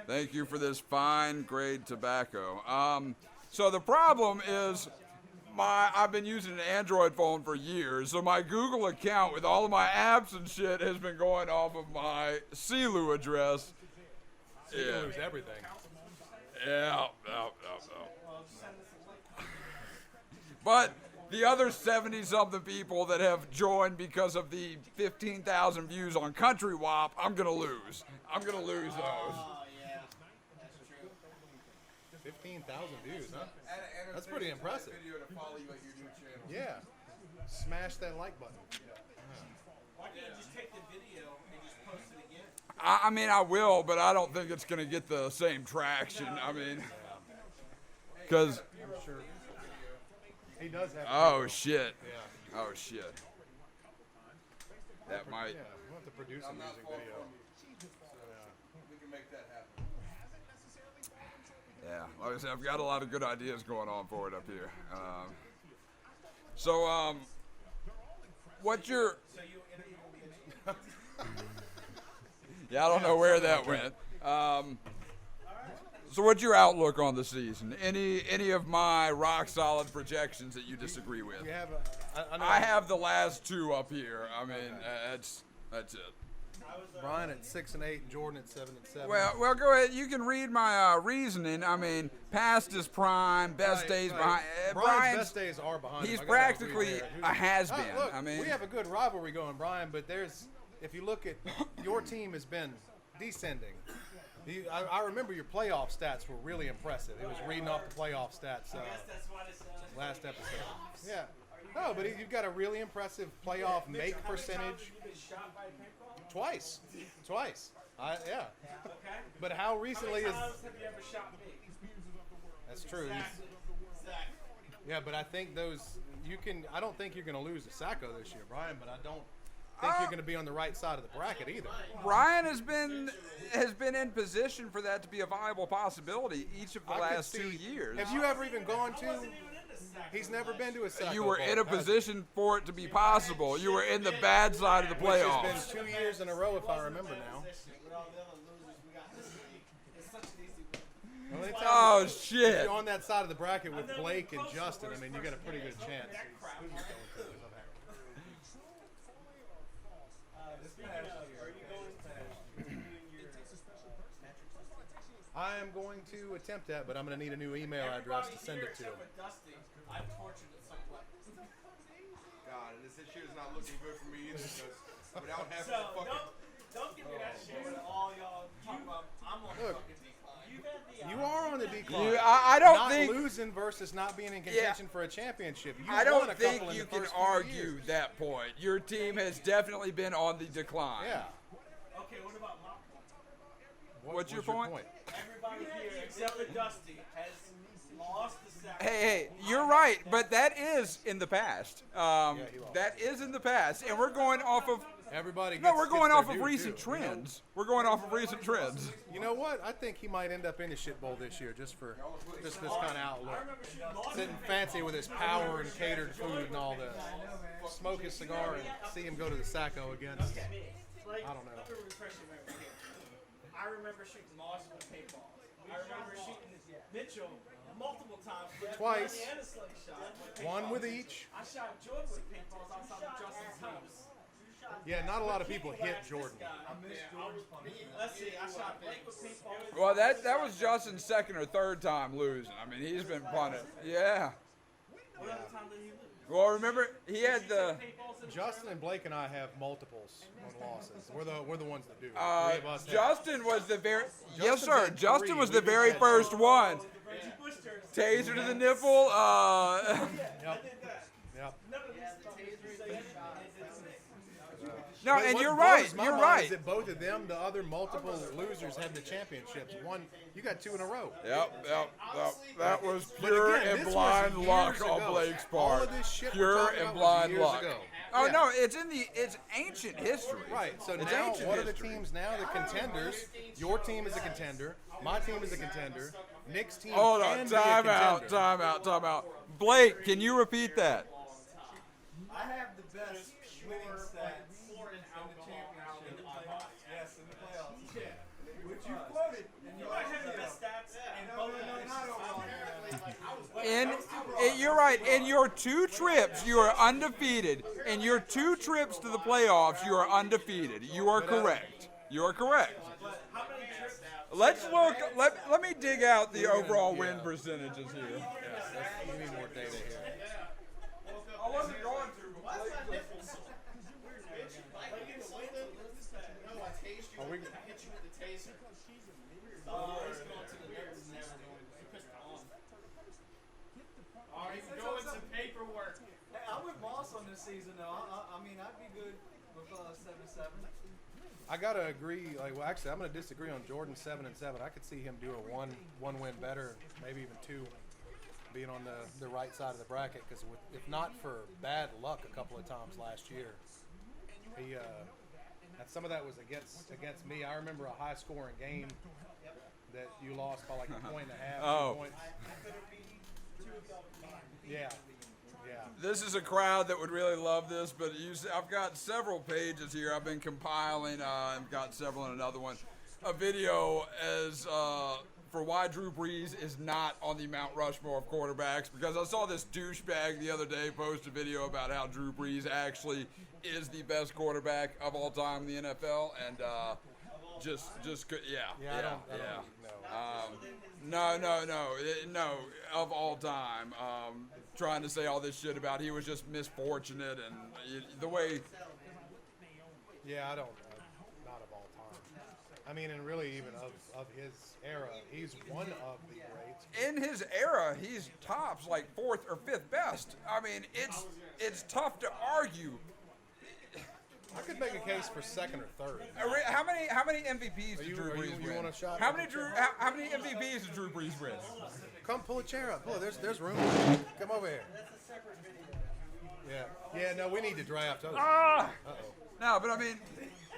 Thank you for this fine grade tobacco. So the problem is I've been using an Android phone for years, so my Google account with all of my apps and shit has been going off of my CLU address. So you lose everything. Yeah. But the other 70-something people that have joined because of the 15,000 views on Country Wop, I'm going to lose. I'm going to lose those. Oh, yeah. That's true. 15,000 views, huh? That's pretty impressive. Video to follow you at your new channel. Yeah. Smash that like button. Why can't you just take the video and just post it again? I mean, I will, but I don't think it's going to get the same traction. I mean, because... I'm sure. He does have. Oh, shit. Yeah. Oh, shit. That might... Yeah, we'll have to produce a music video. We can make that happen. Yeah, like I said, I've got a lot of good ideas going on for it up here. What's your... Yeah, I don't know where that went. So what's your outlook on the season? Any of my rock solid projections that you disagree with? You have I have the last two up here. I mean, that's it. Brian at 6 and 8, and Jordan at 7 and 7. Well, go ahead. You can read my reasoning. I mean, past is prime, best days behind. Brian's best days are behind. He's him. I gotta practically agree there. a has-been. Look, I mean, we have a good rivalry going, Brian. But if you look at your team has been descending. I remember your playoff stats were really impressive. It was reading off the playoff stats last episode. Yeah. No, but you've got a really impressive playoff make percentage. Twice. Yeah. But how recently is... That's true. Yeah, but I think I don't think you're going to lose to Sacco this year, Brian, but I don't think you're going to be on the right side of the bracket either. Brian has been in position for that to be a viable possibility each of the last 2 years. Have you ever even gone to... He's never been to a Sacco You were Bowl, in a has he? position for it to be possible. You were in the bad side of the Which playoffs. has been 2 years in a row, if I remember now. Well, anytime Oh, if shit. you're on that side of the bracket with Blake and Justin, I mean, you got a pretty good chance. I'm I'm going to attempt that, but I'm going to need a new email address to send it to. Except for Dusty, I've tortured it some way. God, and this year is not looking good for me either because without having So to fucking. don't give me that shit with all y'all talking about. I'm on Look, fucking decline. You've had the You are on the decline. I don't not think. losing versus not being in contention for a championship. You I won don't a couple think in you the can first few argue years. that point. Your team has definitely been on the decline. Yeah. Okay, what about my point? What's your was point? Everybody here except for Dusty has lost the second. Hey, you're right, but that is in the past. he lost. That is in the past, and we're going off of. Everybody. No, gets- we're going gets off their of due, recent too, you know? trends. We're going off of recent trends. You know what? I think he might end up in the shit bowl this year, just this kind of outlook. Sitting fancy with his power and catered food and all this. Smoke his cigar and see him go to the Sacco against. Like, I don't know. Let me refresh your memory here. I remember shooting Moss with paintballs. I remember shooting Mitchell multiple times. with Twice. and a slingshot. One with each. I shot Jordan with paintballs outside of Justin's house. Yeah, not a lot of people hit Jordan. Let's see, I shot Blake with paintballs. Well, that was Justin's second or third time losing. I mean, he's been punted. Yeah. What other time did he lose? Well, remember he had the. Paintballs in Justin and Blake and I have multiples on losses. We're the ones that do. Three of us have. Justin was the very. Yes, Justin's sir. had Justin three. was We the each very had first one. Reggie Bush jersey. Taser to the nipple. Yep. Yep. None of these fuckers say anything. No, But and what you're blows right. my You're mind right. Is that both of them, the other multiple losers, had the championships. One, you got two in a row. Yep. That was But pure again, and this was blind years luck on ago. Blake's All part. of this shit we're Pure talking and about was blind years luck. ago. Oh Yeah. no, it's ancient history. Right. So It's now, ancient what are the history. teams now? The contenders. Your team is a contender. My team is a contender. Nick's team Hold can on, be a time out, contender. time out. Blake, can you repeat that? I have the best winning stats in the championship. Yes, in the playoffs. Which you quoted. And You might have the best stats in No, both no, no, games. not all of them. You're right. In your 2 trips, you are undefeated. In your 2 trips to the playoffs, you are undefeated. You are correct. You are correct. How many trips? Let's look. Let me dig out the overall win percentages here. You need more data here. I wasn't going to. Are we? Going to paperwork. Hey, I'm with Moss on this season, though. I mean, I'd be good with 7-7. I gotta agree. Like, well, actually, I'm gonna disagree on Jordan 7-7. I could see him do a one win better, maybe even 2, being on the right side of the bracket. Because if not for bad luck a couple of times last year, he and some of that was against me. I remember a high scoring game that you lost by like a point and a half. 2 Oh. points. Yeah. Yeah. This is a crowd that would really love this, but I've got several pages here. I've been compiling. I've got several in another one. A video as for why Drew Brees is not on the Mount Rushmore of quarterbacks, because I saw this douchebag the other day post a video about how Drew Brees actually is the best quarterback of all time in the NFL, and I don't no, of all time. Trying to say all this shit about he was just misfortunate and the way. Yeah, I don't know. Not of all time. I mean, and really even of his era, he's one of the greats. In his era, he's tops like 4th or 5th best. I mean, it's tough to argue. I could make a case for 2nd or 3rd. How many MVPs did you- Drew are Brees you win? want a shot? How many MVPs did Drew Brees win? Come pull a chair up. Pull it. There's room. Come over here. Yeah. No, we need to draft. Uh-oh. No, but I mean,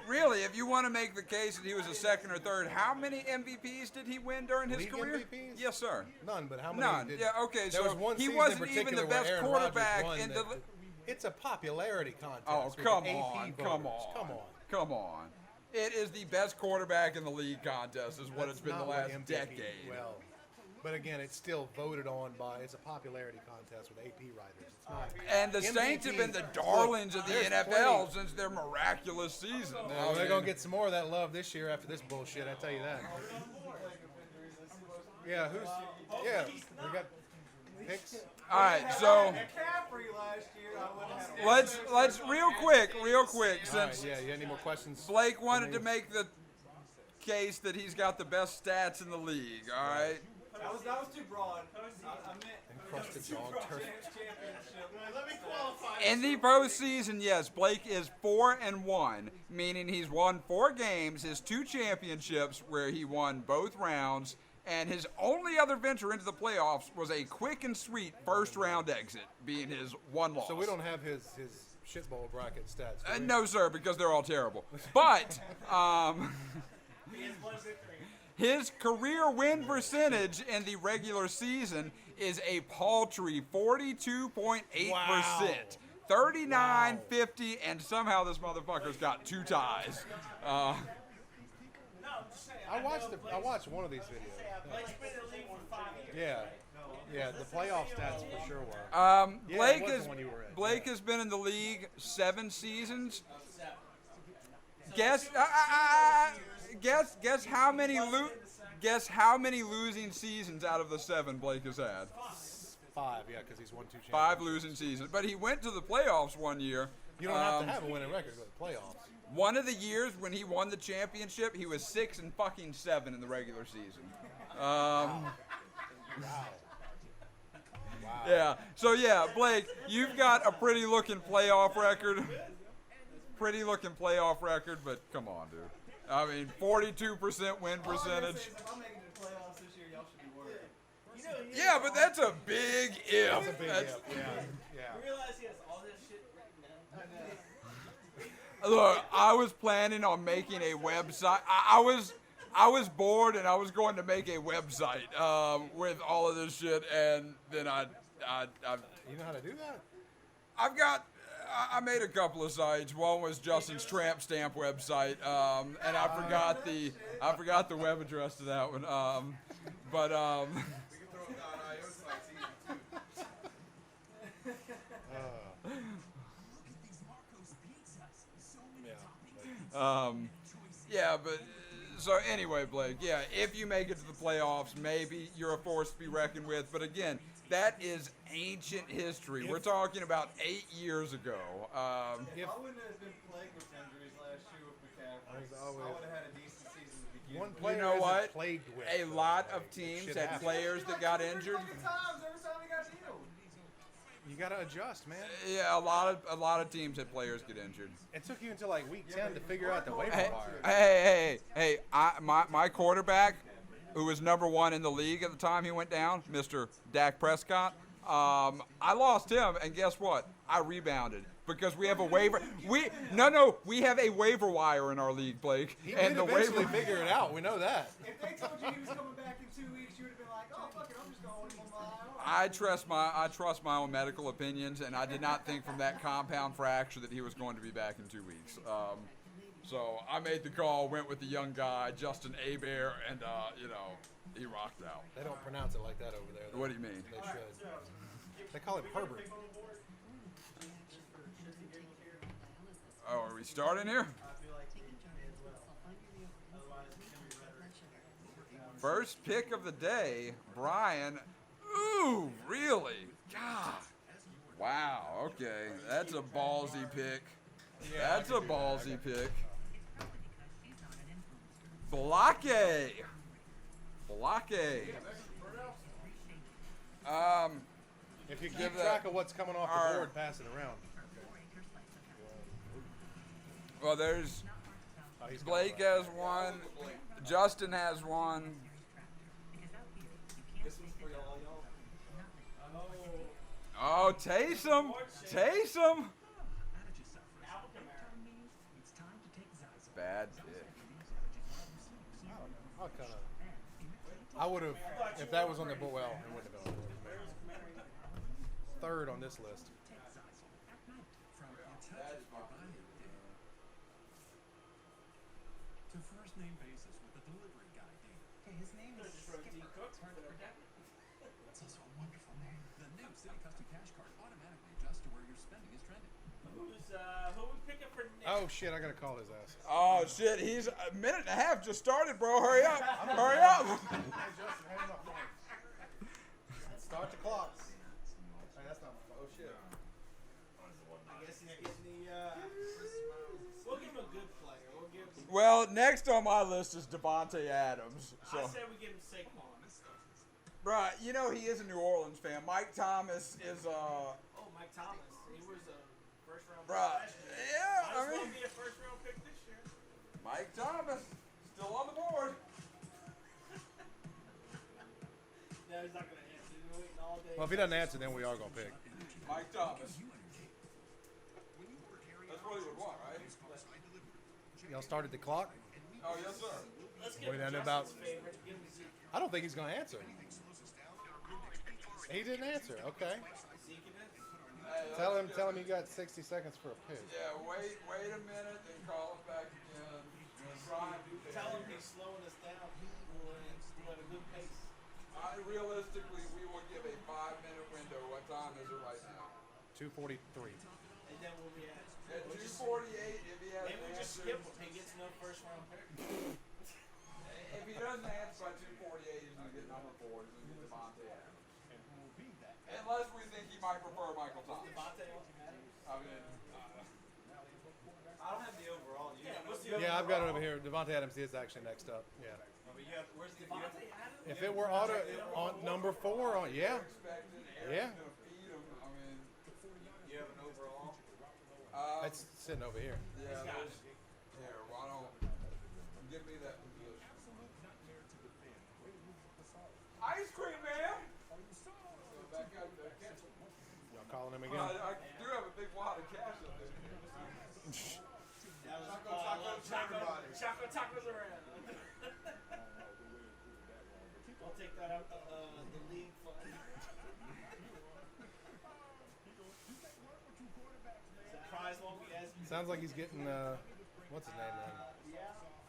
really, if you want to make the case that he was a 2nd or 3rd, how many MVPs did he win during his League career? MVPs? Yes, sir. None, but how many? None. Did, Yeah, okay, There so was one he season wasn't in even particular the where best Aaron quarterback Rodgers won in that- the. It's a popularity contest. Oh, with come AP on, voters. come on, Come on. come on! It is the best quarterback in the league contest, is what That's it's been the not what last MVP decade. Well, but again, it's still voted on by. It's a popularity contest with AP writers. It's not. And the Saints have been the Look, darlings of the there's NFL plenty. since their miraculous season. Well, they're gonna get some more of that love this year after this bullshit. I tell you that. Yeah, we got picks. All right, so McCaffrey last year, I would have. let's real quick, All right, since yeah, you got any more questions? Blake wanted to make the case that he's got the best stats in the league. All right. That was too broad. I meant Encrusted dog turf. championship. Let me qualify. In the postseason, yes, Blake is 4-1, meaning he's won 4 games, his 2 championships where he won both rounds, and his only other venture into the playoffs was a quick and sweet first round exit, being his 1 loss. So we don't have his shitball bracket stats. do we? No, sir, because they're all terrible. But his career win percentage in the regular season is a paltry 42.8%. Wow. 39, 50, and somehow this motherfucker's got 2 ties. I watched one of these videos. Yeah, the playoff stats for sure were. Yeah, Blake it was has the one you were in. Blake has been in the league 7 seasons. Guess how many how many losing seasons out of the 7 Blake has had. 5, yeah, because he's won 2 championships. 5 losing seasons, but he went to the playoffs one year. You don't have to have a winning record to go to the playoffs. One of the years when he won the championship, he was 6-7 in the regular season. Wow. Yeah. So yeah, Blake, you've got a pretty looking playoff record. Pretty looking playoff record, but come on, dude. I mean, 42% win percentage. If I'm making the playoffs this year, y'all should be worried. Yeah, but that's a big if. That's a big That's- if. Yeah. You realize he has all this shit written down. Look, I was planning on making a website. I was bored and I was going to make a website with all of this shit, and then I You know how to do that? I made a couple of sites. One was Justin's Tramp Stamp website, and I forgot the web address to that one. But We can throw it on IO sites easy too. yeah, but so anyway, Blake. Yeah, if you make it to the playoffs, maybe you're a force to be reckoned with. But again, that is ancient history. We're talking about 8 years ago. If, I wouldn't have been plagued with injuries last year with McCaffrey. There's I always- would have had a decent season to begin one with. player You know isn't what? plagued with. A lot of teams Shit had happens. players that got injured. Fucking times every time he got healed. You got to adjust, man. Yeah, a lot of teams had players get injured. It took you until like week 10 to figure out the waiver Hey, wire. hey! My quarterback, who was number 1 in the league at the time he went down, Mr. Dak Prescott. I lost him, and guess what? I rebounded because we have a waiver. We have a waiver wire in our league, Blake. He and did the eventually waiver. figure it out. We know that. If they told you he was coming back in 2 weeks, you would have been like, oh, fuck it, I'm just going on my IR. I trust my own medical opinions, and I did not think from that compound fracture that he was going to be back in 2 weeks. So I made the call, went with the young guy, Justin Abear, and he rocked out. They don't pronounce it like that over there. What do you mean? They should. They call it Herbert. Oh, are we starting here? First pick of the day, Brian. Ooh, really? God. Wow, okay. That's a ballsy pick. That's a ballsy pick. Blake. If you Give keep that- track of what's coming off our- the board, pass it around. Well, there's Oh, he's got Blake it. has one. Justin has one. This one's for y'all. Oh, Taysom. Taysom. Bad pick. I would have, if that was on the board, well, it wouldn't have been on the board. Third on this list. To first name basis with the delivery guy, Dean. His name is Skipper. That's also a wonderful name. The new City Custom Cash Card automatically adjusts to where your spending is trending. Who we picking for Nick? Oh shit! I gotta call his ass. Oh shit, he's a minute and a half just started, bro. Hurry up. Hurry up. Hey Justin, hand him up. Start the clock. Hey, that's not my phone. Oh shit. I guess he's getting the. We'll give him a good player. We'll give. Well, next on my list is Devontae Adams. I So, said we give him Saquon. bruh, you know he is a New Orleans fan. Mike Thomas is Oh, Mike Thomas. He was a first round pick bruh. last year. Yeah, Might I as well mean, be a first round pick this year. Mike Thomas still on the board. No, he's not gonna answer. He's been waiting all day. Well, if he doesn't answer, then we are gonna pick. Mike Thomas. That's what he would want, right? Y'all started the clock. Oh yes, sir. Let's What give do you him know about- Justin's favorite. Give him Zeke. I don't think he's gonna answer. He didn't answer. Okay. Zeke it is. Hey, Tell let's him. get- Tell him you got 60 seconds for a pick. Yeah, wait a minute, then call him back again. Try and do Tell him he's slowing us down. We're at a good pace. Realistically, we will give a 5-minute window. What time is it right now? 2:43. And then we'll be at. At 2:48, if he has Maybe we just skip him. He gets no first round pick. If he doesn't answer by 2:48, he's going to get number 4. He's going to get Devontae Adams. Unless we think he might prefer Michael Thomas. Devontae Adams. I mean, I don't have the overall. You Yeah, have what's no- the Yeah, I've got it over here. Devontae Adams is actually next up. Yeah. but you have, where's the Devontae Adams? If it were auto on number 4, on yeah. expecting Yeah. Aaron's going to feed him. I mean, you have an overall? That's sitting over here. yeah, here, why don't give me that position? Ice cream, man! Back out there. Y'all calling him I again? do have a big wad of cash up there. Choco tacos around. I'll take that out the league fund. The prize won't be as. Sounds like he's getting what's his name then? Yeah,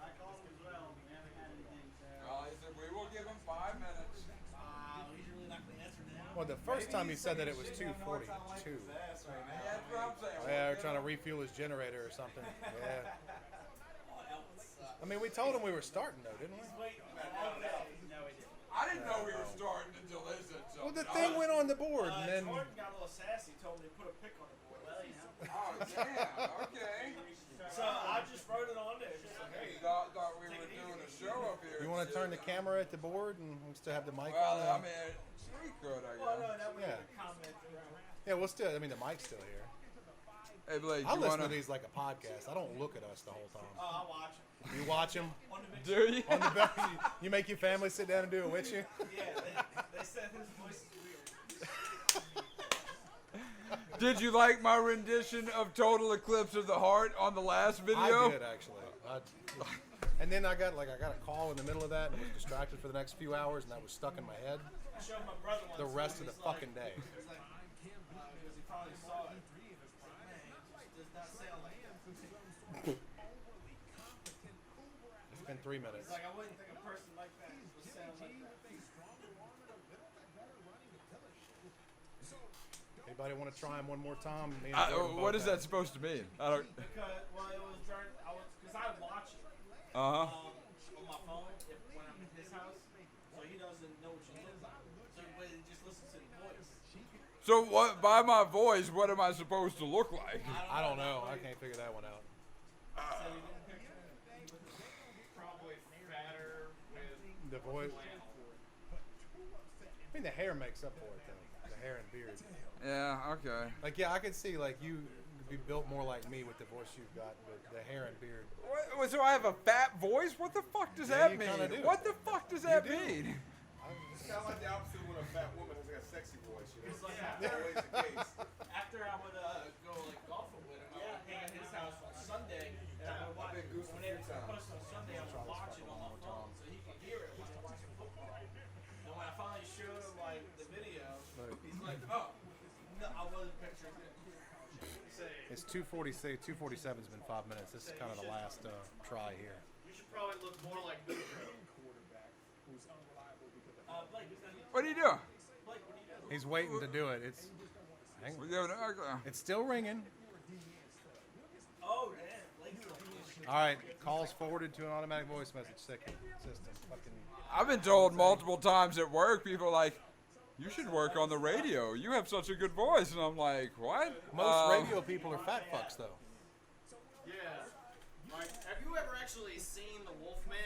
I called him as well. We haven't had anything. So. He said we will give him 5 minutes. He's really not going to answer now. Well, the first time he said that it was 2:42. That's what I'm saying. Yeah, they're trying to refuel his generator or something. Yeah. Oh, that would suck. I mean, we told him we were starting though, didn't we? Wait, all day. No, he didn't. I didn't know we were starting until they said so. Well, the thing went on the board, and then Jordan got a little sassy. Told me to put a pick on the board. Well, you know. Oh, damn. Okay. So I just wrote it on there. Just like, hey, Thought we were doing a show up here. you want to turn the camera at the board and we still have the mic Well, on. I mean, we could, I well, no, guess. that was Yeah. a comment around. Yeah, we'll still. I mean, the mic's still here. Hey, Blake, I you listen want to these like a podcast. I don't look at us the whole time. Oh, I'll watch it. You watch them On the big Do you? on the back. You make your family sit down and do it with you. Yeah, they said his voice is weird. Did you like my rendition of Total Eclipse of the Heart on the last video? I did actually. And then I got a call in the middle of that and was distracted for the next few hours, and that was stuck in my head I showed my brother one. the rest of the fucking day. Because he probably saw it. He's like, man, it just does not sound like that. It's been 3 minutes. He's like, I wouldn't think a person like that would sound like that. Anybody want to try him one more time? Me and Jordan What both is that have. supposed to mean? I don't. Because, well, it was during, because I watch it Uh huh. on my phone when I'm at his house. So he doesn't know what you look like. So but he just listens to the voice. So what? By my voice, what am I supposed to look like? I don't know. I can't figure that one out. So he didn't picture him. He was probably fatter with The voice. flannel. I mean, the hair makes up for it, though. The hair and beard. Yeah. Okay. Like, yeah, I could see like you be built more like me with the voice you've got, but the hair and beard. What, so I have a fat voice? What the fuck does Yeah, that you mean? kinda do. What the fuck does that do. mean? It's kind of like the opposite when a fat woman has like a sexy voice. You know? It's like That's always the case. after I would go like golfing with him, I would hang at his house on Sunday, and I would watch Big goose when for they free time. post on Sunday. I would watch it on my phone so he could hear it while I'm watching football. And when I finally showed him like the video, he's like, "Oh, no, I wasn't picturing it." It's 2:46. 2:47's been 5 minutes. This is kind of the last try here. You should probably look more like Goodrow. Blake, What are you doing? Blake, what are you doing? He's waiting to do it. It's hang We're on. giving it. Okay. It's still ringing. All right, calls forwarded to an automatic voice message system. Fucking. I've been told multiple times at work, people are like, you should work on the radio. You have such a good voice. And I'm like, what? Most radio people are fat fucks, though. Yeah. Like, have you ever actually seen the Wolfman?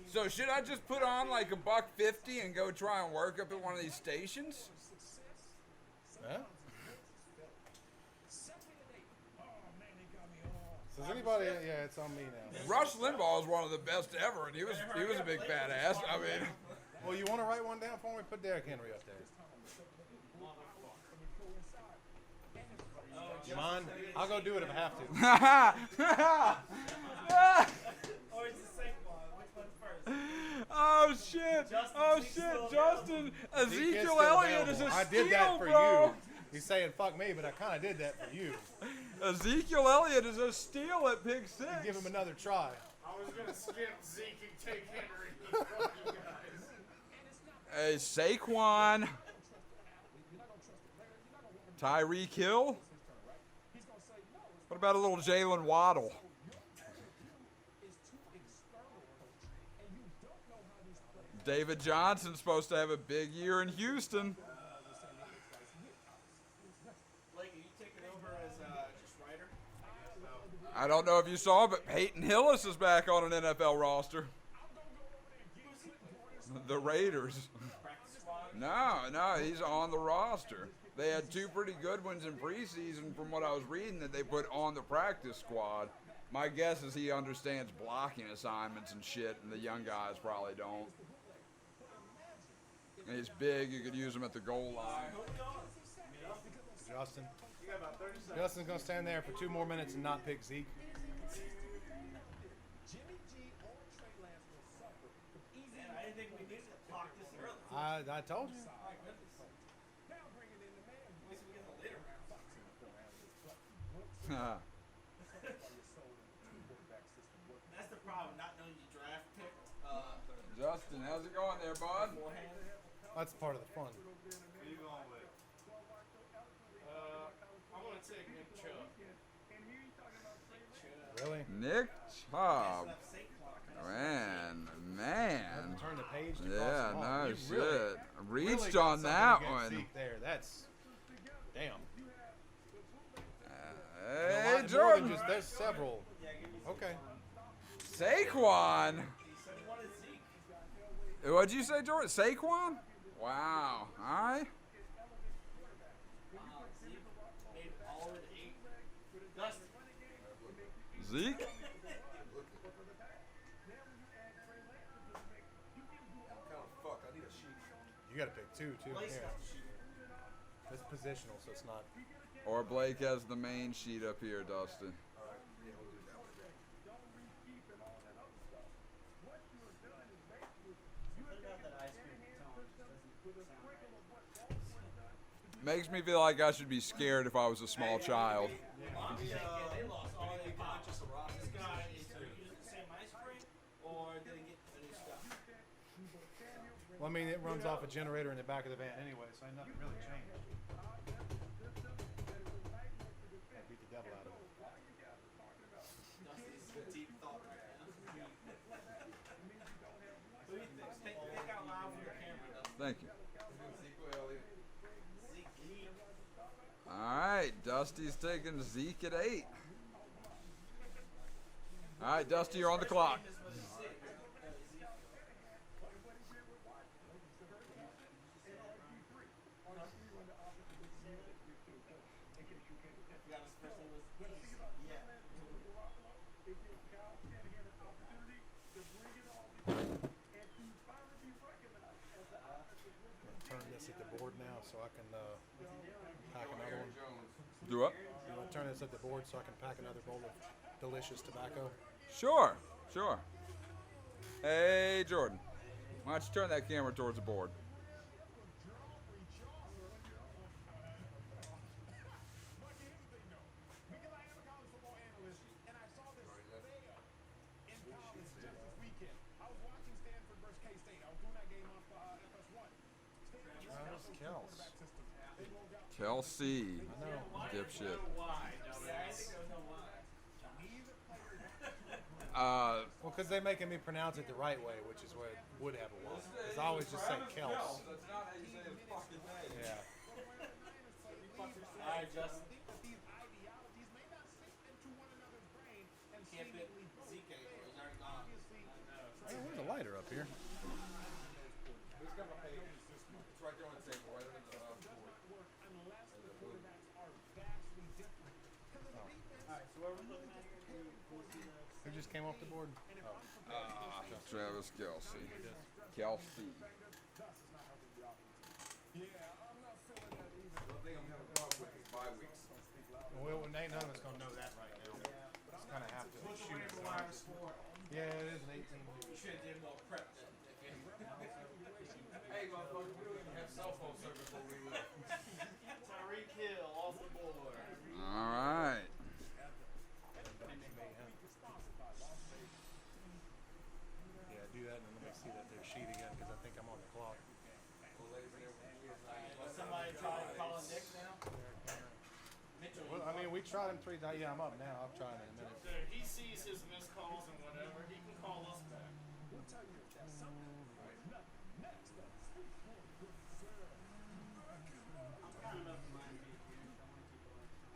So should I just put on like $1.50 and go try and work up at one of these stations? Huh? Does anybody? Yeah, it's on me now. Rush Limbaugh is one of the best ever, and he was a big badass. I mean, Well, you want to write one down for me? Put Derrick Henry up there. You mind? I'll go do it if I have to. Or is it Saquon? Which one's first? oh shit! Oh shit! Justin, Zeke is Ezekiel still Elliott is available. a I steal, did that for bro. you. He's saying fuck me, but I kind of did that for you. Ezekiel Elliott is a steal at pick 6. Give him another try. I was gonna skip Zeke and take Henry. Fuck you guys. Hey, Saquon. Tyreek Hill. What about a little Jalen Waddle? David Johnson's supposed to have a big year in Houston. Blake, are you taking over as just writer? I don't know if you saw, but Peyton Hillis is back on an NFL roster. The Raiders. No, he's on the roster. They had 2 pretty good ones in preseason from what I was reading that they put on the practice squad. My guess is he understands blocking assignments and shit, and the young guys probably don't. And he's big. You could use him at the goal line. Justin. Justin's going to stand there for 2 more minutes and not pick Zeke. I didn't think we needed to talk this early. I told you. That's the problem, not knowing you draft picked Justin, how's it going there, bud? beforehand. That's part of the fun. Who you going with? I want to take Nick Chubb. Really? Nick Chubb. Left Saquon. Man. Turn the page to Yeah, cross them no off. You shit. really Reached got on something that against one. Zeke there. That's damn. Hey, More than Jordan. just, there's several. Okay. Saquon. He wanted Zeke. What'd you say, Jordan? Saquon? Wow. All right. Zeke made all of it 8. Dustin. Zeke? Fuck, I need a sheet. You got to pick 2 too. Blake's Here. got the sheet. It's positional, so it's not. Or Blake has the main sheet up here, Dustin. What about that ice cream tone? Doesn't sound right. Makes me feel like I should be scared if I was a small child. They lost all their conscious of Ross. This guy is using the same ice cream, or did he get a new stuff? Well, I mean, it runs off a generator in the back of the van anyway, so ain't nothing really changed. I beat the devil out of it. Dusty's deep thought right now. Who do you think? Think out loud for your camera, Dusty. Thank you. Ezekiel Elliott. Zeke. All right, Dusty's taking Zeke at 8. All right, Dusty, you're on the clock. This was Zeke. Forgot his first name was yeah. Turn this at the board now so I can pack another one. Do what? You want to turn this at the board so I can pack another bowl of delicious tobacco? Sure. Hey, Jordan. Why don't you turn that camera towards the board? Kelsey. I know. Dipshit. Why? Dumbass. I think there was no why. Uh, Well, because they're making me pronounce it the right way, which is where it would have a Y. Because I always just say Kels. That's not how you say his fucking name. Yeah. Alright, Justin. These ideologies may not sink into one another's brain and Can't fit seemingly ZK. He's already gone. Hey, there's a lighter up here. Who's got my page? It's right there on the table, right under the board. work unless the quarterbacks are vastly different. Because the defense Alright, so what we're looking at here, we'll see the Who just came off the board? Travis Kelsey. Kelsey. One thing I'm having a problem with is bye weeks. Well, ain't none of us gonna know that right now. Just kind of have to shoot it. Yeah, it is an 18 week. You should have did more prep then. Hey, motherfucker, we don't even have cell phone service where we live. Tyreek Hill off the board. All right. Yeah, do that and then let me see that there sheet again because I think I'm on the clock. Somebody try to call a Nick now? Mitchell, Well, I mean, we tried him 3 times. Yeah, I'm up now. I'll try in a minute. so he sees his missed calls and whatever, he can call us back. will tell you that something next up.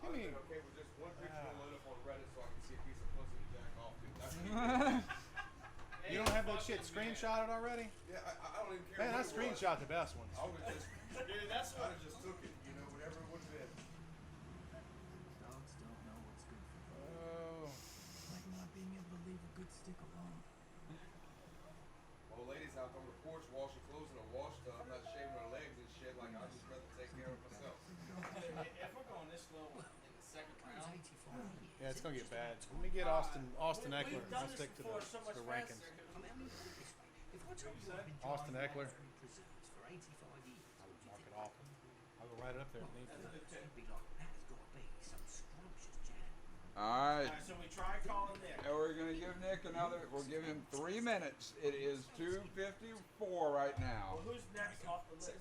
Give me. Okay, with just one picture load up on Reddit so I can see a piece of pussy to jack off to. That's You don't have that shit screenshotted already? yeah, I don't even care. Man, I what it was. screenshot the best ones. I would just, Dude, that's I what. would just took it, you know, whatever it would have been. Dogs don't know what's good for them. Oh. Like not being able to leave a good stick alone. Old ladies out on the porch washing clothes in a wash tub, not shaving her legs and shit. Like I'd just rather take care of myself. If we're going this slow in the second round, Yeah, it's gonna get bad. Let me get Austin Eckler. we've done I'll this stick to before so much the rankings. faster. If we're talking about Austin Eckler. preserves for 85 years, I would mark it off. I'll go right up there if need to. be like that's gotta be some scrumptious jam. All right. Alright, so we try calling Nick. And we're gonna give Nick another. We'll give him 3 minutes. It is 2:54 right now. Well, who's next off the list?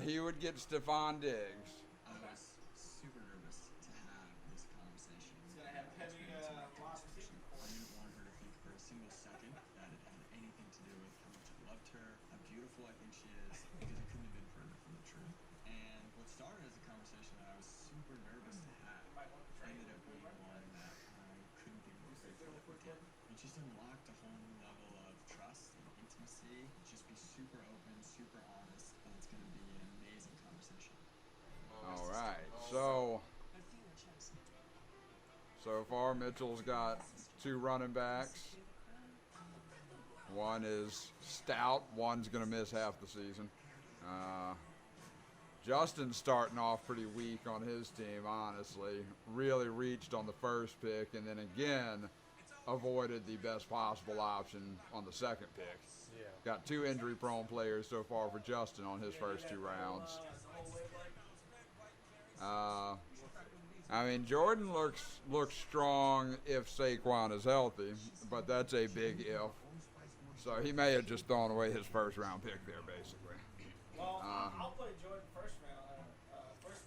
He would get Stephon Diggs. I was super nervous to have this conversation. He's gonna have heavy wide receiver. I didn't want her to think for a single second that it had anything to do with how much I loved her, how beautiful I think she is, because it couldn't have been further from the truth. And what started as a conversation that I was super nervous to have ended up being one that I couldn't be more grateful that we did. It just unlocked a whole new level of trust and intimacy. Just be super open, super honest, and it's going to be an amazing conversation. All right. So far Mitchell's got 2 running backs. One is stout. One's gonna miss half the season. Justin's starting off pretty weak on his team, honestly. Really reached on the first pick and then again avoided the best possible option on the second pick. Yeah. Got 2 injury-prone players so far for Justin on his first 2 rounds. I mean, Jordan looks strong if Saquon is healthy, but that's a big if. So he may have just thrown away his first-round pick there, basically. Well, I'll play Jordan first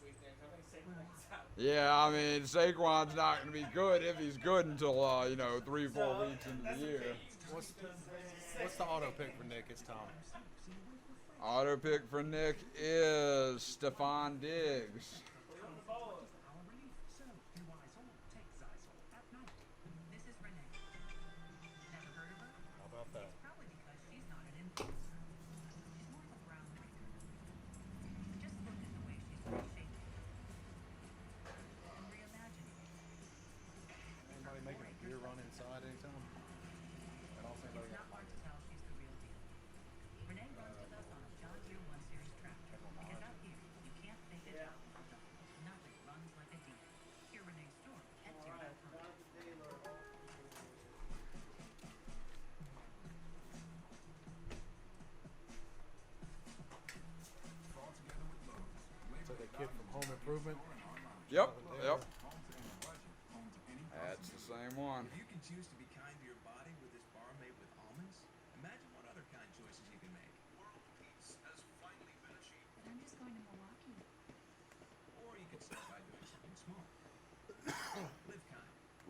week then, 'cause I think Saquon's out. Yeah, I mean, Saquon's not going to be good if he's good until, 3-4 weeks into the year. What's the auto pick for Nick? It's Tom. Auto pick for Nick is Stephon Diggs. This is Renee. Never heard of her? How about that? Probably because she's not an influencer. She's more of a groundbreaker. Just look at the way she's reshaping and reimagining. Anybody making a beer run inside anytime? I don't think It's not hard to tell she's the real deal. Renee runs with us on a John Deere 1 Series tractor. Because out here, you can't fake it. Nothing runs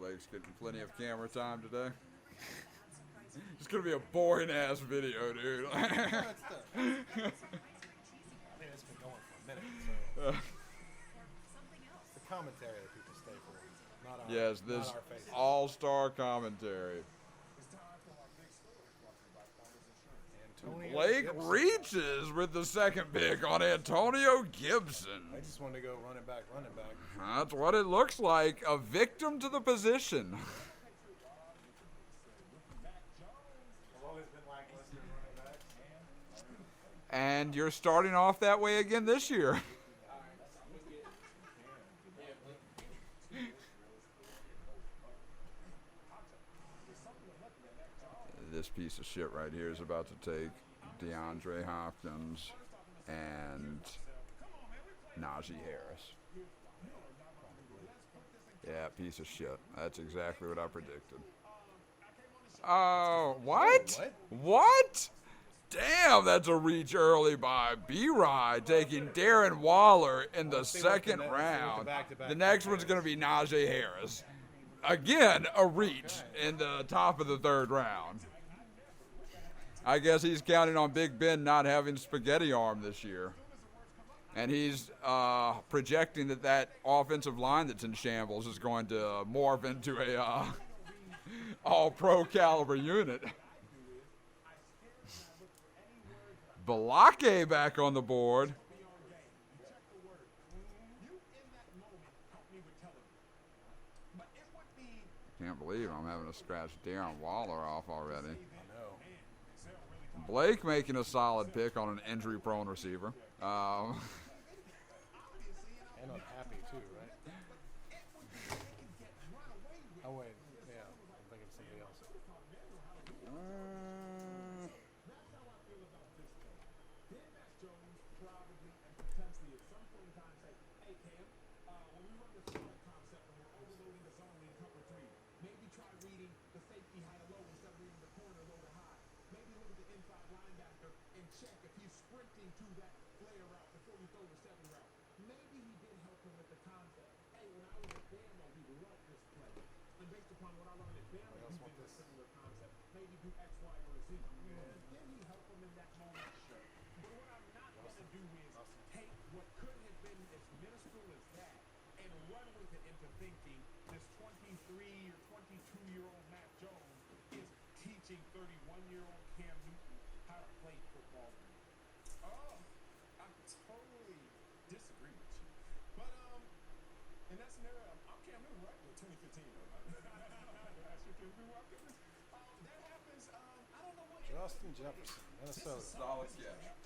Blake's getting plenty of camera time today. It's gonna be a boring ass video, dude. I mean, it's been going for a minute, so it's the commentary that people stay for, not our, Yes, not this our faces. all-star commentary. Antonio Blake Gibson. reaches with the second pick on Antonio Gibson. I just wanted to go running back. That's what it looks like. A victim to the position. I've always been lackluster running backs. And you're starting off that way again this year. This piece of shit right here is about to take DeAndre Hopkins and Najee Harris. Yeah, piece of shit. That's exactly what I predicted. Oh, what? What? Damn, that's a reach early by B-Rod, taking Darren Waller in the second round. The next one's going to be Najee Harris. Again, a reach in the top of the third round. I guess he's counting on Big Ben not having spaghetti arm this year. And he's projecting that offensive line that's in shambles is going to morph into a all-pro caliber unit. Balake back on the board. Can't believe I'm having to scratch Darren Waller off already. Blake making a solid pick on an injury-prone receiver. And unhappy too, right? Oh wait, yeah, I'm thinking of somebody else. Justin Jefferson, Minnesota. Solid catch.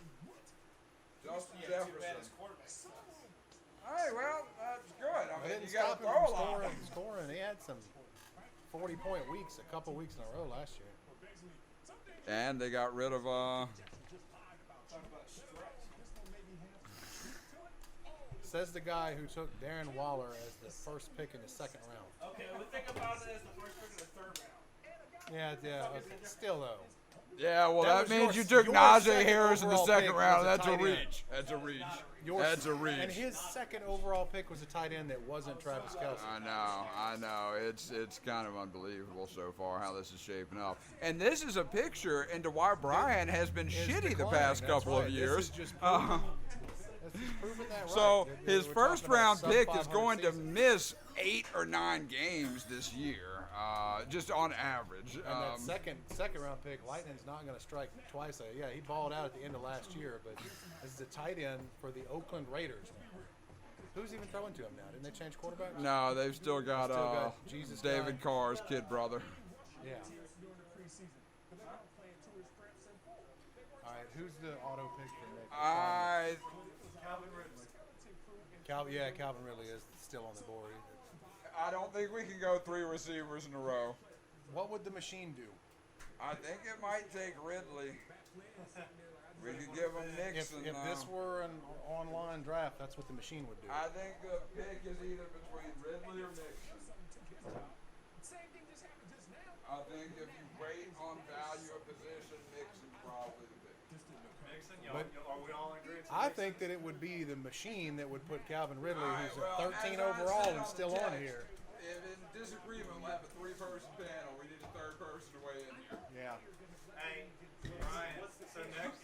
Justin Jefferson. All right, well, that's good. I I mean, didn't you got stop to him throw a from lot. scoring. He had some 40-point weeks, a couple weeks in a row last year. And they got rid of Says the guy who took Darren Waller as the first pick in the second round. Okay, we think about it as the first pick of the third round. Yeah, okay. Still though. Yeah, well, That that was means your- you took your Najee second Harris in the overall second pick round. was a That's a tight end. reach. That's a reach. That's a reach. And his second overall pick was a tight end that wasn't Travis Kelce. I know. It's kind of unbelievable so far how this is shaping up. And this is a picture into why Brian has been His shitty the decline, past that's couple right. of This years. is just proving that right. So We're his talking first about round sub pick is 500 going to season. miss 8 or 9 games this year, just on average. And that second round pick, Lightning's not going to strike twice. Yeah, he balled out at the end of last year, but this is a tight end for the Oakland Raiders now. Who's even throwing to him now? Didn't they change quarterbacks? No, they've still got, Jesus David guy. Carr's kid brother. Yeah. All right, who's the auto pick for Nick? Calvin Ridley is still on the board. I don't think we can go 3 receivers in a row. What would the machine do? I think it might take Ridley. We could give him Nixon. If this were an online draft, that's what the machine would do. I think the pick is either between Ridley or Nixon. I think if you rate on value of position, Nixon's probably the pick. But Are we all in agreement? I think that it would be the machine that would put Calvin Ridley, All right, who's well, at 13 as I overall said and on still the on text, here. if in disagreement, we'll have a 3-person panel. We need a 3rd person to weigh in here. Yeah. Hey, Ryan, so next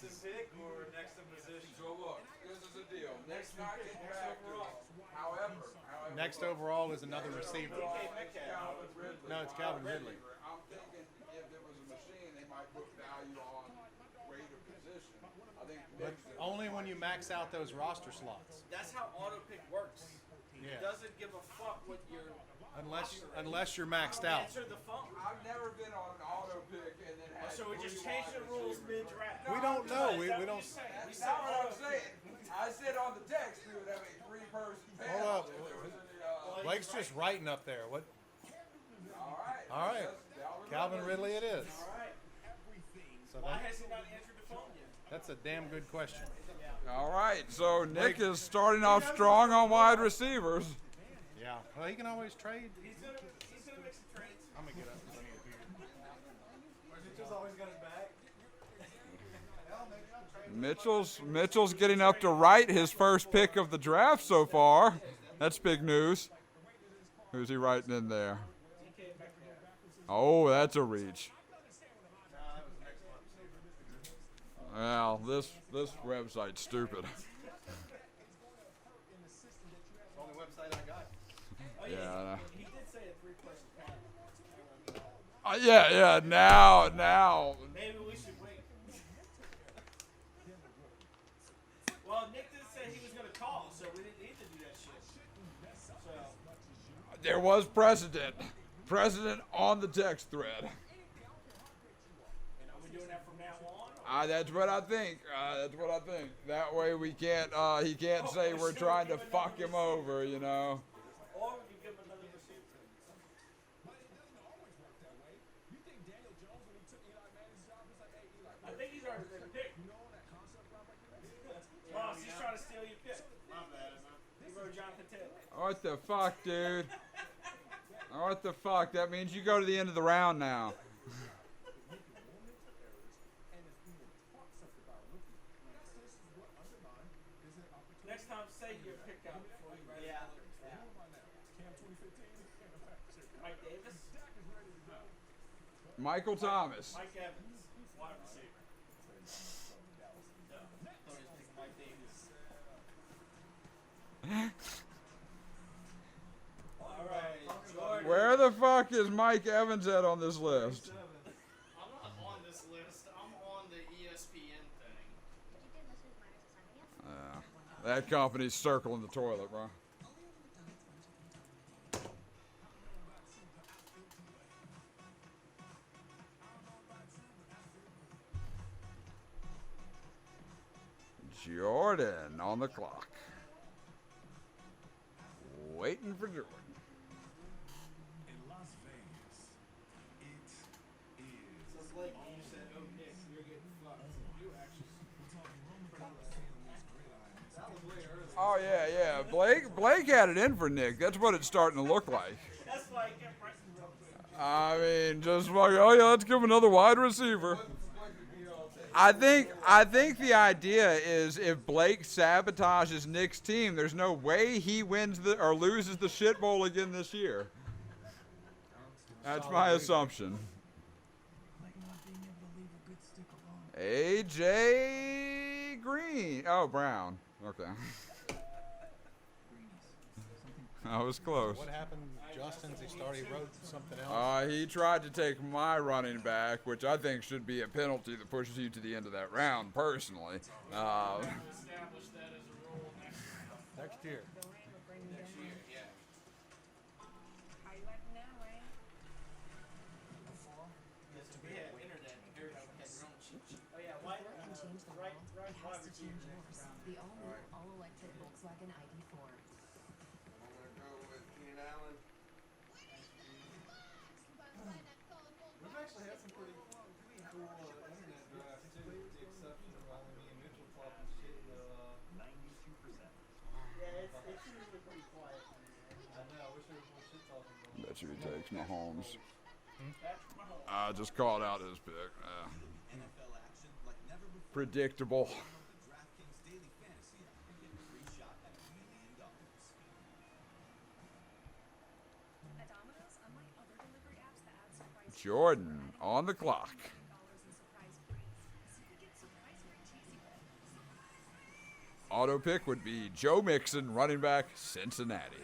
in pick or next in position? So look, this is the deal. Next not getting back to us. However, Next overall is another receiver. Calvin Ridley. No, it's Calvin Ridley. I'm thinking if it was a machine, they might put value on weight of position. I think But only when you max out those roster slots. That's how auto pick works. Yeah. It doesn't give a fuck what your Unless you're maxed out. answer the phone. I've never been on an auto pick and then had So we just 3 changed the wide rules receivers. mid-draft. We don't know. We don't. That's not what I'm saying. I said on the text we would have a 3-person panel. Hold up. if there was any, Blake's just writing up there. What? all right. All right. Calvin Ridley it is. All right. So Why that, has he not answered the phone yet? that's a damn good question. All right. So Nick is starting off strong on wide receivers. Yeah. Well, he can always trade. He's gonna make some trades. I'm gonna get up. 'Cause I need a beer. Mitchell's always got his back. Mitchell's getting up to write his first pick of the draft so far. That's big news. Who's he writing in there? Oh, that's a reach. Well, this website's stupid. It's the only website I got. Yeah. He did say a 3-person panel. Yeah. Now. Maybe we should wait. Well, Nick did say he was gonna call, so we didn't need to do that shit. So There was precedent. Precedent on the text thread. and are we doing that from now on? That's what I think. That way we can't. He can't say we're trying to fuck him over. You know. Or we can give him another receiver. I think he's already been picked. Boss, he's trying to steal your pick. My bad, man. He wrote Jonathan Taylor. What the fuck, dude? What the fuck? That means you go to the end of the round now. Next time, say your pick out before you write it. Mike Davis, Michael Thomas. Mike Evans, wide receiver. No, I thought he was picking Mike Davis. All right, Jordan. Where the fuck is Mike Evans at on this list? I'm not on this list. I'm on the ESPN thing. That company's circling the toilet, bro. Jordan on the clock. Waiting for Jordan. In Las Vegas, it is. So Blake, you said, "Oh Nick, you're getting fucked." You actually. That was way early. Oh yeah. Blake had it in for Nick. That's what it's starting to look like. That's why I kept pressing real quick. I mean, just like, oh yeah, let's give him another wide receiver. I think the idea is if Blake sabotages Nick's team, there's no way he wins or loses the shit bowl again this year. That's my assumption. AJ Green. Oh, Brown. Okay. I was close. What happened, Justin? He wrote something else. He tried to take my running back, which I think should be a penalty that pushes you to the end of that round, personally. Establish that as a rule next Next year. year. Yeah. How you like now, Ray? Yes, we had internet. We had your own cheat sheet. Oh yeah, why? And change the Right, world. right. It has to change yours. The all-new, all-electric Volkswagen ID4. I'm gonna go with Keenan Allen. We've actually had some pretty cool internet drafts too, with the exception of only me and Mitchell talking shit. 92%. Yeah, it's usually pretty quiet. I know. I wish there was more shit talking going on. Bet you he takes Mahomes. Patrick Mahomes. I just called out his pick. NFL action like never before. Predictable. The DraftKings Daily Fantasy app and get a free shot at $1 million. Jordan on the clock. Auto pick would be Joe Mixon, running back, Cincinnati.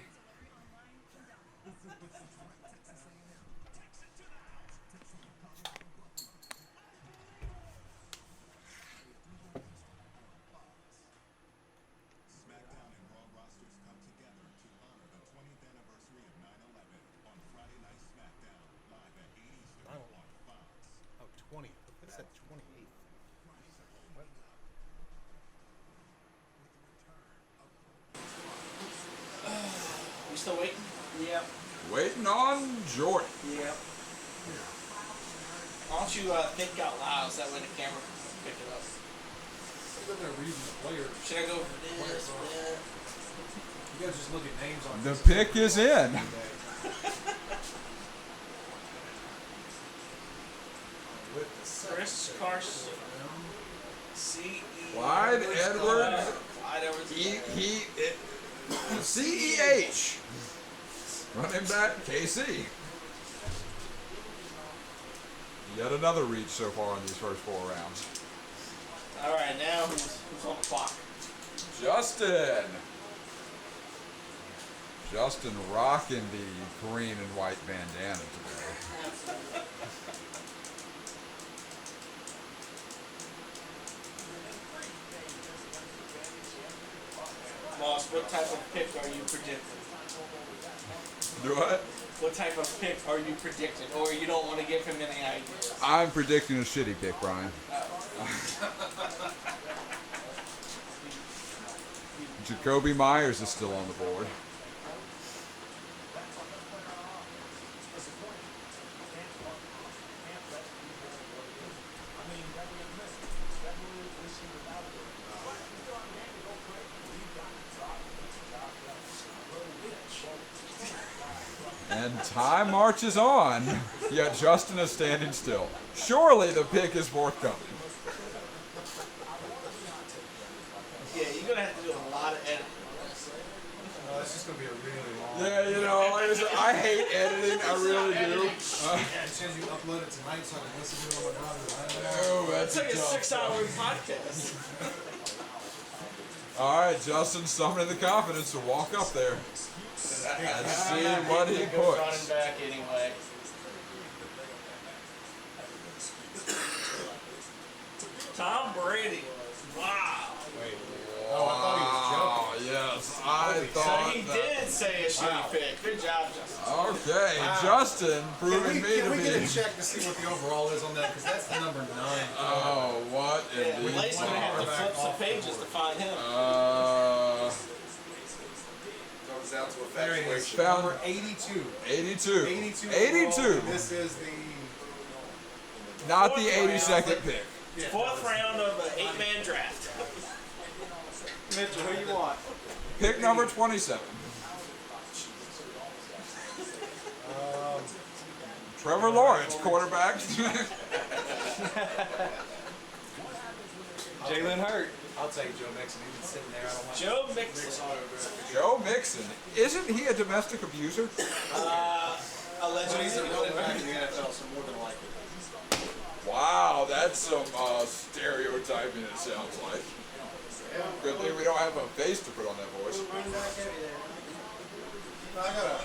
SmackDown and Raw rosters come together to honor the 20th anniversary of 9/11 on Friday Night SmackDown, live at 8 Eastern on Fox. Oh, 20. I said 28th. What? You still waiting? Yep. Waiting on Jordan. Yep. Why don't you think out loud so that way the camera can pick it up? Look at reading the players. Should I go for this? You guys just look at names on The this. pick is in. Chris Carson. C.E. Clyde Edwards. Clyde Edwards. CEH. Running back, KC. Yet another reach so far in these first 4 rounds. All right, now who's on the clock? Justin. Justin rocking the green and white bandana today. Moss, what type of pick are you predicting? Do what? What type of pick are you predicting? Or you don't want to give him any ideas? I'm predicting a shitty pick, Brian. Jacoby Myers is still on the board. And time marches on, yet Justin is standing still. Surely the pick is forthcoming. Yeah, you're going to have to do a lot of editing. Oh, it's just gonna be a really long. Yeah, you know, like I said, I hate editing. I really do. Yeah, as soon as you upload it tonight, so I can listen to it on my drive. Oh, that's It's like a tough. 6-hour podcast. All right, Justin summoning the confidence to walk up there and see what he Good puts. running back anyway. Tom Brady. Wow. Wait. Oh, I thought Oh, yes. I So thought he that. did say a shitty pick. Good job, Justin. Okay, Justin proving me to Can we get be. a check to see what the overall is on that? Because that's the number 9. Oh, what Yeah, indeed? Lace gonna have to flip some pages to find him. Comes down to a There he is. fatuation. Found Number 82. 82. 82. 82. overall, and this is the. Not the Fourth round. 82nd pick. Yeah. 4th round of an 8-man draft. Mitchell, who you want? Pick number 27. Trevor Lawrence, quarterback. Jalen Hurt. I'll take Joe Mixon. He's been sitting there. I don't want Joe Mixon. Joe Mixon. Isn't he a domestic abuser? Allegedly, he's a running back in the NFL, so more than likely. Wow, that's some stereotyping, it sounds like. Good thing we don't have a face to put on that voice. No, I got a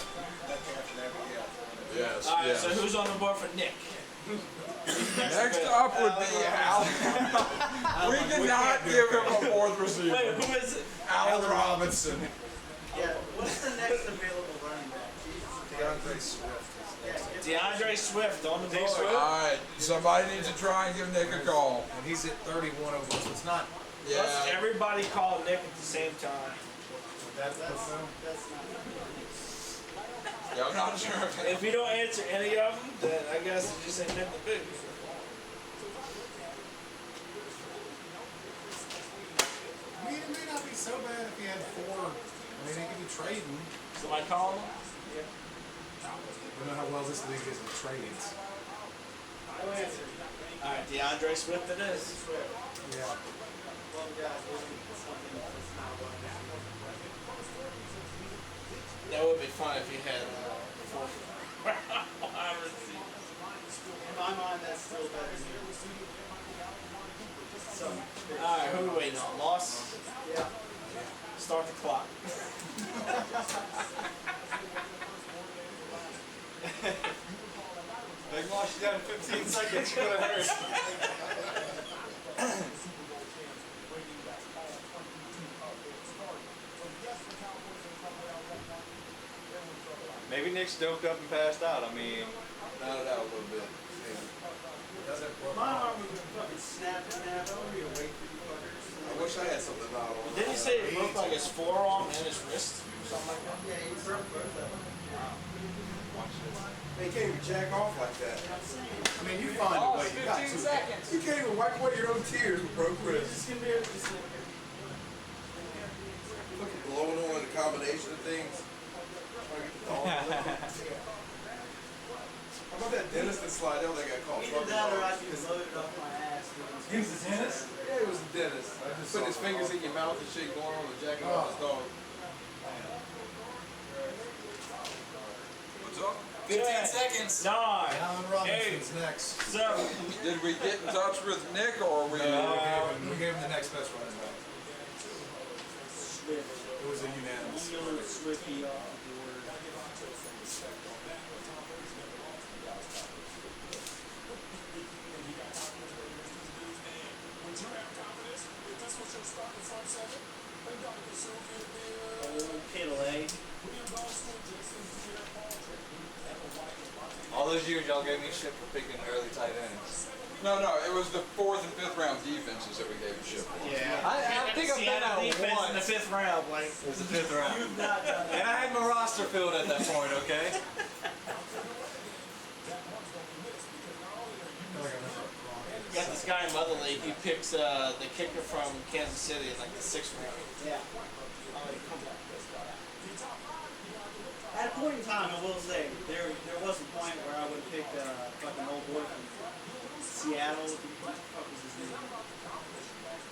that calf and everything else. Yes, All right, yes. so who's on the board for Nick? Next up would be Allen. We cannot give him a 4th receiver. Wait, who is it? Allen Robinson. Yeah, what's the next available running back? DeAndre Swift. DeAndre Swift on the board. Alright, somebody needs to try and give Nick a call. And he's at 31 overall, so it's not. Yeah. Let's everybody call Nick at the same time. That's That's not. Yeah, I'm not sure if If you don't answer any of them, then I guess you just ain't Nick the Big. I mean, it may not be so bad if you had 4. I mean, they could be trading. Somebody call him? I don't know how well this league is with trades. Alright, DeAndre Swift it is. Yeah. That would be fun if you had 4 wide receivers. In my mind, that's still better than some. Alright, who are we waiting on? Loss? Yeah. Start the clock. Big Mosh, you got 15 seconds. You're gonna hurt. Maybe Nick's doped up and passed out. I mean, Knock it out a little bit. My arm was fucking snapping now. I don't even wait for you fuckers. I wish I had something out on. Didn't he say it broke like his forearm and his wrist? Something like that? Yeah, he broke both of them. Watch this. They can't even jack off like that. I mean, you find a way. You got 2 seconds. You can't even wipe away your own tears with broke wrists. Just Look at blowing on the combination of things. How about that dentist that slide out? They got caught. Either that or I can load it off my ass. He was a dentist? Yeah, he was a dentist. Putting his fingers in your mouth and shit going on and jacking off his dog. What's up? 15 seconds. 9, Alan Robinson's next. 7. Did we get in touch with Nick or we? We gave him the next best running back. It was a unanimous. Swiftly off the board. Kittle, All those years y'all gave me shit for picking early tight ends. No, it was the 4th and 5th round defenses that we gave a shit for. Yeah. I think I've been out defense in the once. 5th round, like. It was the 5th round. You've not done And I had my roster filled at that point, okay? Got this guy in Mother League. He picks the kicker from Kansas City in like the 6th round. Yeah. At a point in time, I will say, there was a point where I would pick fucking old boy from Seattle. What the fuck was his name?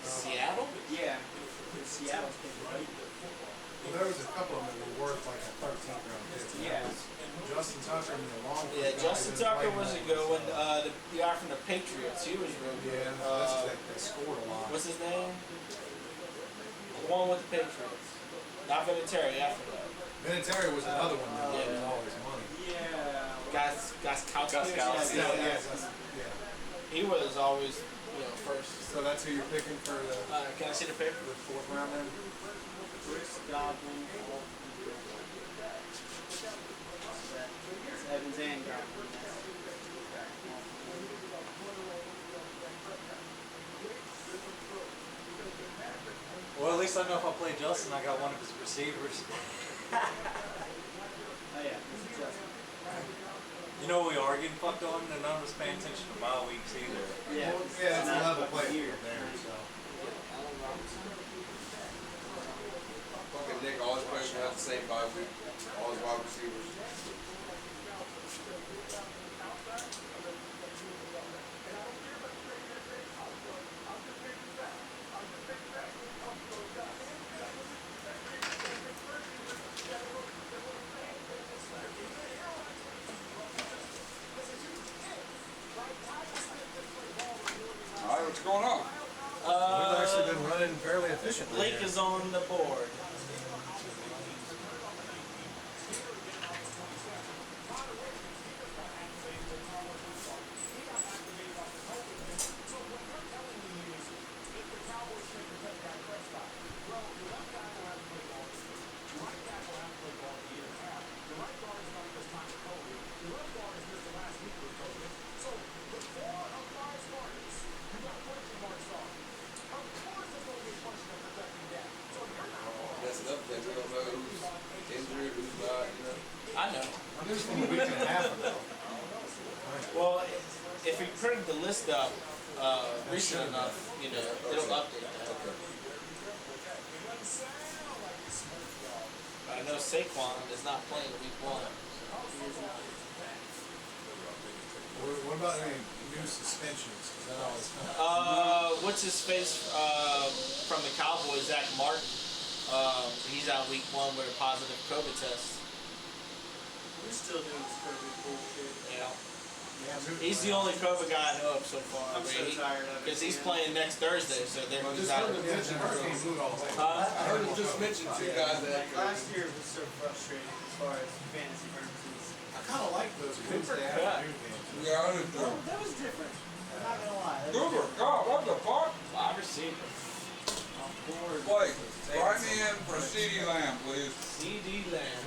Seattle? Yeah. Seattle's pick, right? Well, there was a couple of them that were worth like a 13th round pick. Yeah. Justin Tucker and the long. Yeah, Justin Tucker was a good one. The guy from the Patriots, he was real good. Yeah, that's they scored a lot. What's his name? The one with the Patriots. Not Vinatieri, after that. Vinatieri was another one that Yeah. was always money. Yeah. Gaskowski. Yeah. He was always, first. So that's who you're picking for the Can I see the paper? 4th round then? Chris Godwin. Evans and Godwin. Well, at least I know if I play Justin, I got one of his receivers. Oh yeah, this is Justin. You know, we are getting fucked on, and none of us paying attention to bye weeks either. Yeah, Well, yeah, it's a not level play here. there, so. Fucking Nick, all his players have the same bye week. All his wide receivers. All right, what's going on? We've actually been running fairly efficiently. Blake here. is on the board. That's another thing. We don't know who's injured, who's not, I know. This was from a week and a half ago. Well, if we printed the list up recent enough, it'll update that. I know Saquon is not playing week 1. What about any new suspensions? 'Cause that always comes. What's his face from the Cowboys, Zach Martin? He's out week 1 with a positive COVID test. We're still doing this COVID bullshit. Yeah. He's the only Cobra guy I know of so far. I'm so tired of it. Because he's playing next Thursday, so then he's Just out. heard him mention Hurricane Blue all day. Huh? I heard him just mention two guys that. Last year was so frustrating as far as fantasy purposes. I kind of like those groups they have. Yeah. Yeah, I did too. That was different. I'm not gonna lie. That was Goober, different. God, what the fuck? Wide receiver. I'm bored. Blake, write me in for CD Lamb, please. CD Lamb.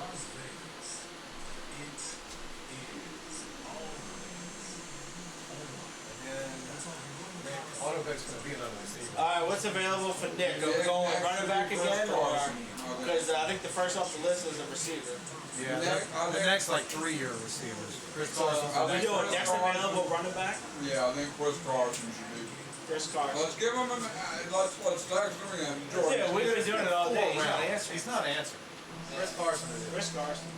Autobet's going to be another receiver. Alright, what's available for Nick? Are we going with running back again? Because I think the first off the list is a receiver. Yeah, the next like 3-year receivers. Chris Carson. Are we doing next available running back? Yeah, I think Chris Carson should be. Chris Carson. Let's give him an. Let's text him again. Jordan. Yeah, we've been doing it all day. He's not Round. answering. He's not answering. Chris Carson is. Chris Carson.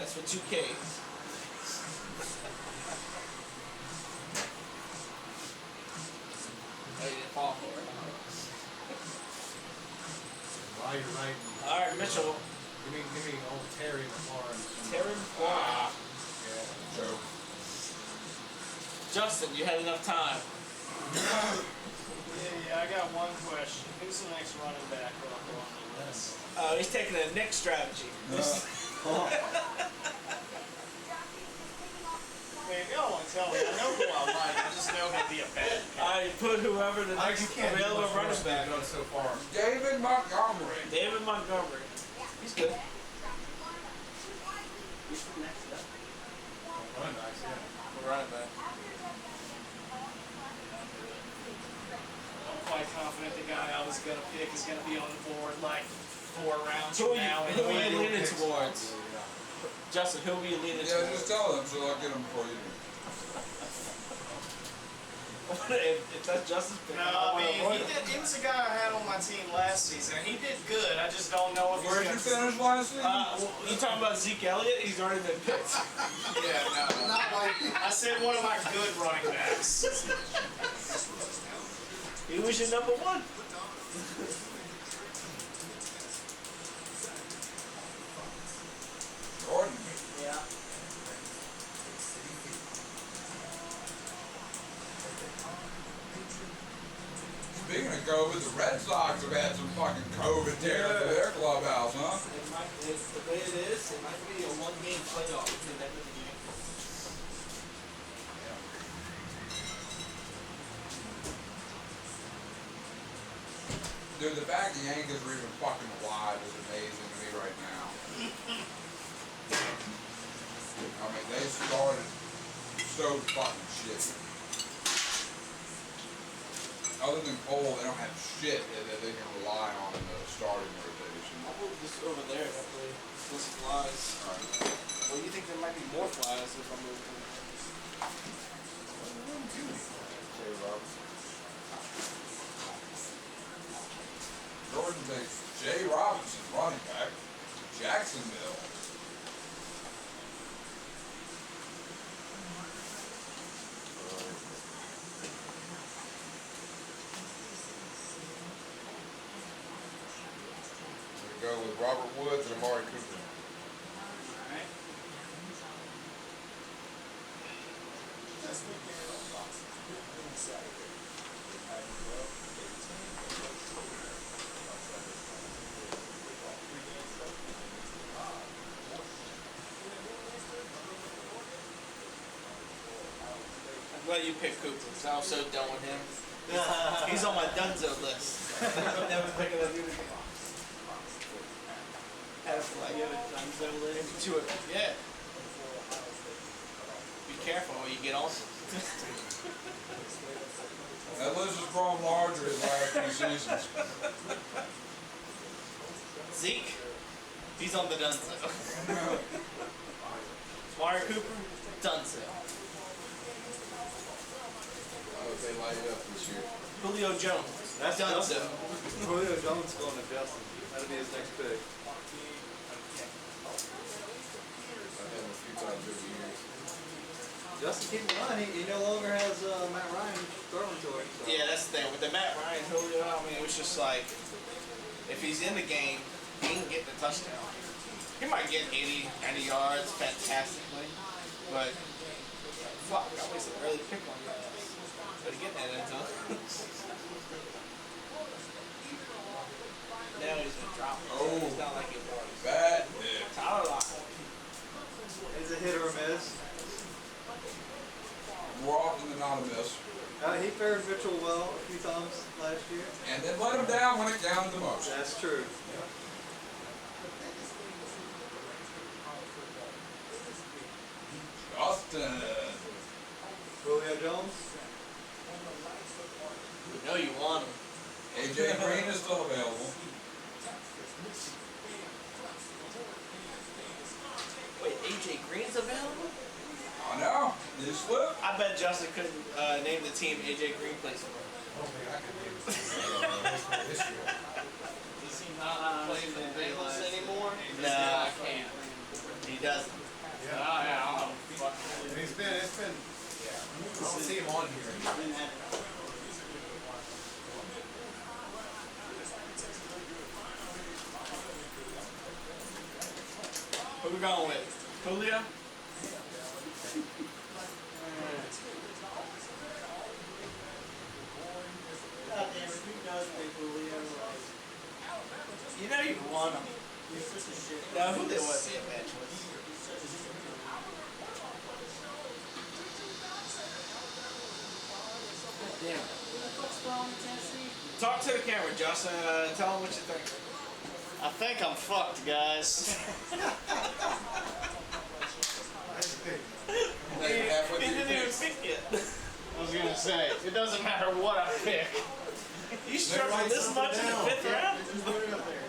That's for 2K. Oh, you didn't fall for it. While you're writing, Alright, Mitchell. give me old Terry McLaurin. Terry McLaurin. Yeah. So, Justin, you had enough time. Yeah, I got one question. Who's the next running back on the list? He's taking a Nick strategy. Man, y'all won't tell me. I know who I like. I just know he'd be a bad pick. I put whoever the next available running back. Done so far. David Montgomery. David Montgomery. He's good. Who's the next up? Running backs, yeah. Running back. I'm quite confident the guy I was going to pick is going to be on the board like 4 rounds Who from now. are you anyway. leaning towards? Justin, who are you leaning Yeah, towards? just tell them so I'll get him for you. if that's Justin's pick, No, I I wanna mean, avoid him. he was the guy I had on my team last season. He did good. I just don't know if Where'd you he's going to... finish last season? Well, you talking about Zeke Elliott? He's already been picked. Yeah, no. I said one of my good running backs. He was your number one. Jordan. Yeah. Speaking of COVID, the Red Sox have had some fucking COVID tear to their clubhouse, huh? The way it is, it might be a one-game playoff between them and the Yankees. Dude, the fact the Yankees are even fucking alive is amazing to me right now. I mean, they started so fucking shit. Other than Cole, they don't have shit that they can rely on in the starting rotation. I'll move this over there. That way, this flies. Well, you think there might be more flies if I move them? Jay Robinson. Jordan takes Jay Robinson, running back, Jacksonville. We go with Robert Woods and Amari Cooper. Alright. I'm glad you picked Cooper, because I was so done with him. He's on my Dunzo list. Never picking up anything. Like you have a Dunzo list? Yeah. Be careful when you get on. That list has grown larger his last few seasons. Zeke, he's on the Dunzo. Amari Cooper, Dunzo. I hope they light it up this year. Julio Jones, That's Dunzo. Julio Jones going to Justin. That'll be his next pick. I've had him a few times over the years. Justin keep in mind, he no longer has Matt Ryan throwing to him. So. Yeah, that's the thing. With the Matt Ryan, Julio, I mean, it was just like, if he's in the game, he can get the touchdown. He might get 80, 90 yards fantastically. But fuck, I wasted an early pick on that. Better get that end zone. Now he's gonna drop it. Oh. It's not like it was. Bad hit. Tyler Lockett. It's a hit or a miss. More often than not a miss. He fared Mitchell well a few times last year. And then let him down when it counted the most. That's true. Justin. Julio Jones. You know you want him. AJ Green is still available. Wait, AJ Green's available? I know. Did you slip? I bet Justin couldn't name the team AJ Green plays for. Does he not play for the Bengals anymore? No, I can't. He doesn't. Yeah. Yeah, It's been, I don't see him on here. Who we going with? Julio? God damn it, who does pick Julio? Like, You know you want him. he's such a shit. No, who they was the evangelist? Damn. What's wrong with Tennessee? Talk to the camera, Justin. Tell them what you think. I think I'm fucked, guys. He didn't even pick yet. I was gonna say, it doesn't matter what I pick. You struggled this much in the 5th round? Just put it up there.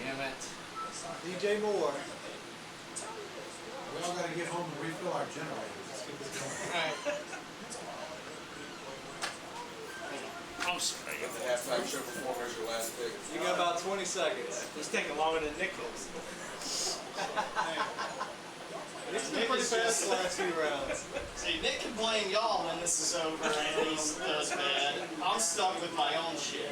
Damn it. DJ Moore. We all gotta get home and refill our generators. Let's get this going. Alright. I'm sorry. Get the halftime show before there's your last pick. You got about 20 seconds. It's taking longer than Nick is. It's been pretty fast the last few rounds. See, Nick can blame y'all when this is over and he does bad. I'm stuck with my own shit.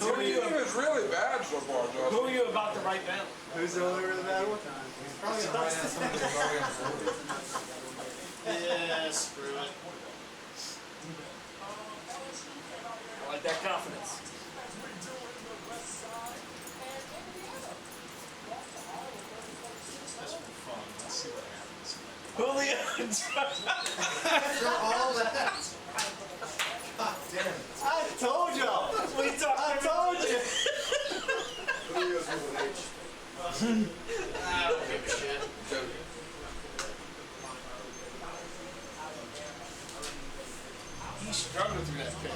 Your team is really bad so far, Justin. Who are you about to write down? Who's the only really bad one? He's probably gonna write down something that's already on the board. Yeah, screw it. I like that confidence. This will be fun. Let's see what happens. Julio. After all that. God damn it. I told y'all. I told you. Julio's with an H. I don't give a shit. Joking. He's struggling through that pick.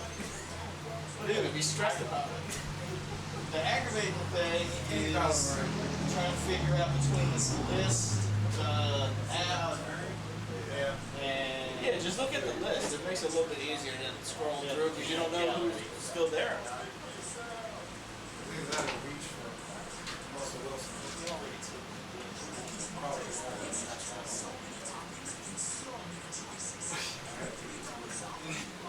Dude, be stressed about it. The aggravating thing is trying to figure out between this list, app, and yeah, just look at the list. It makes it a little bit easier than scrolling through because you don't know who's still there. I think it's out of reach for Russell Wilson.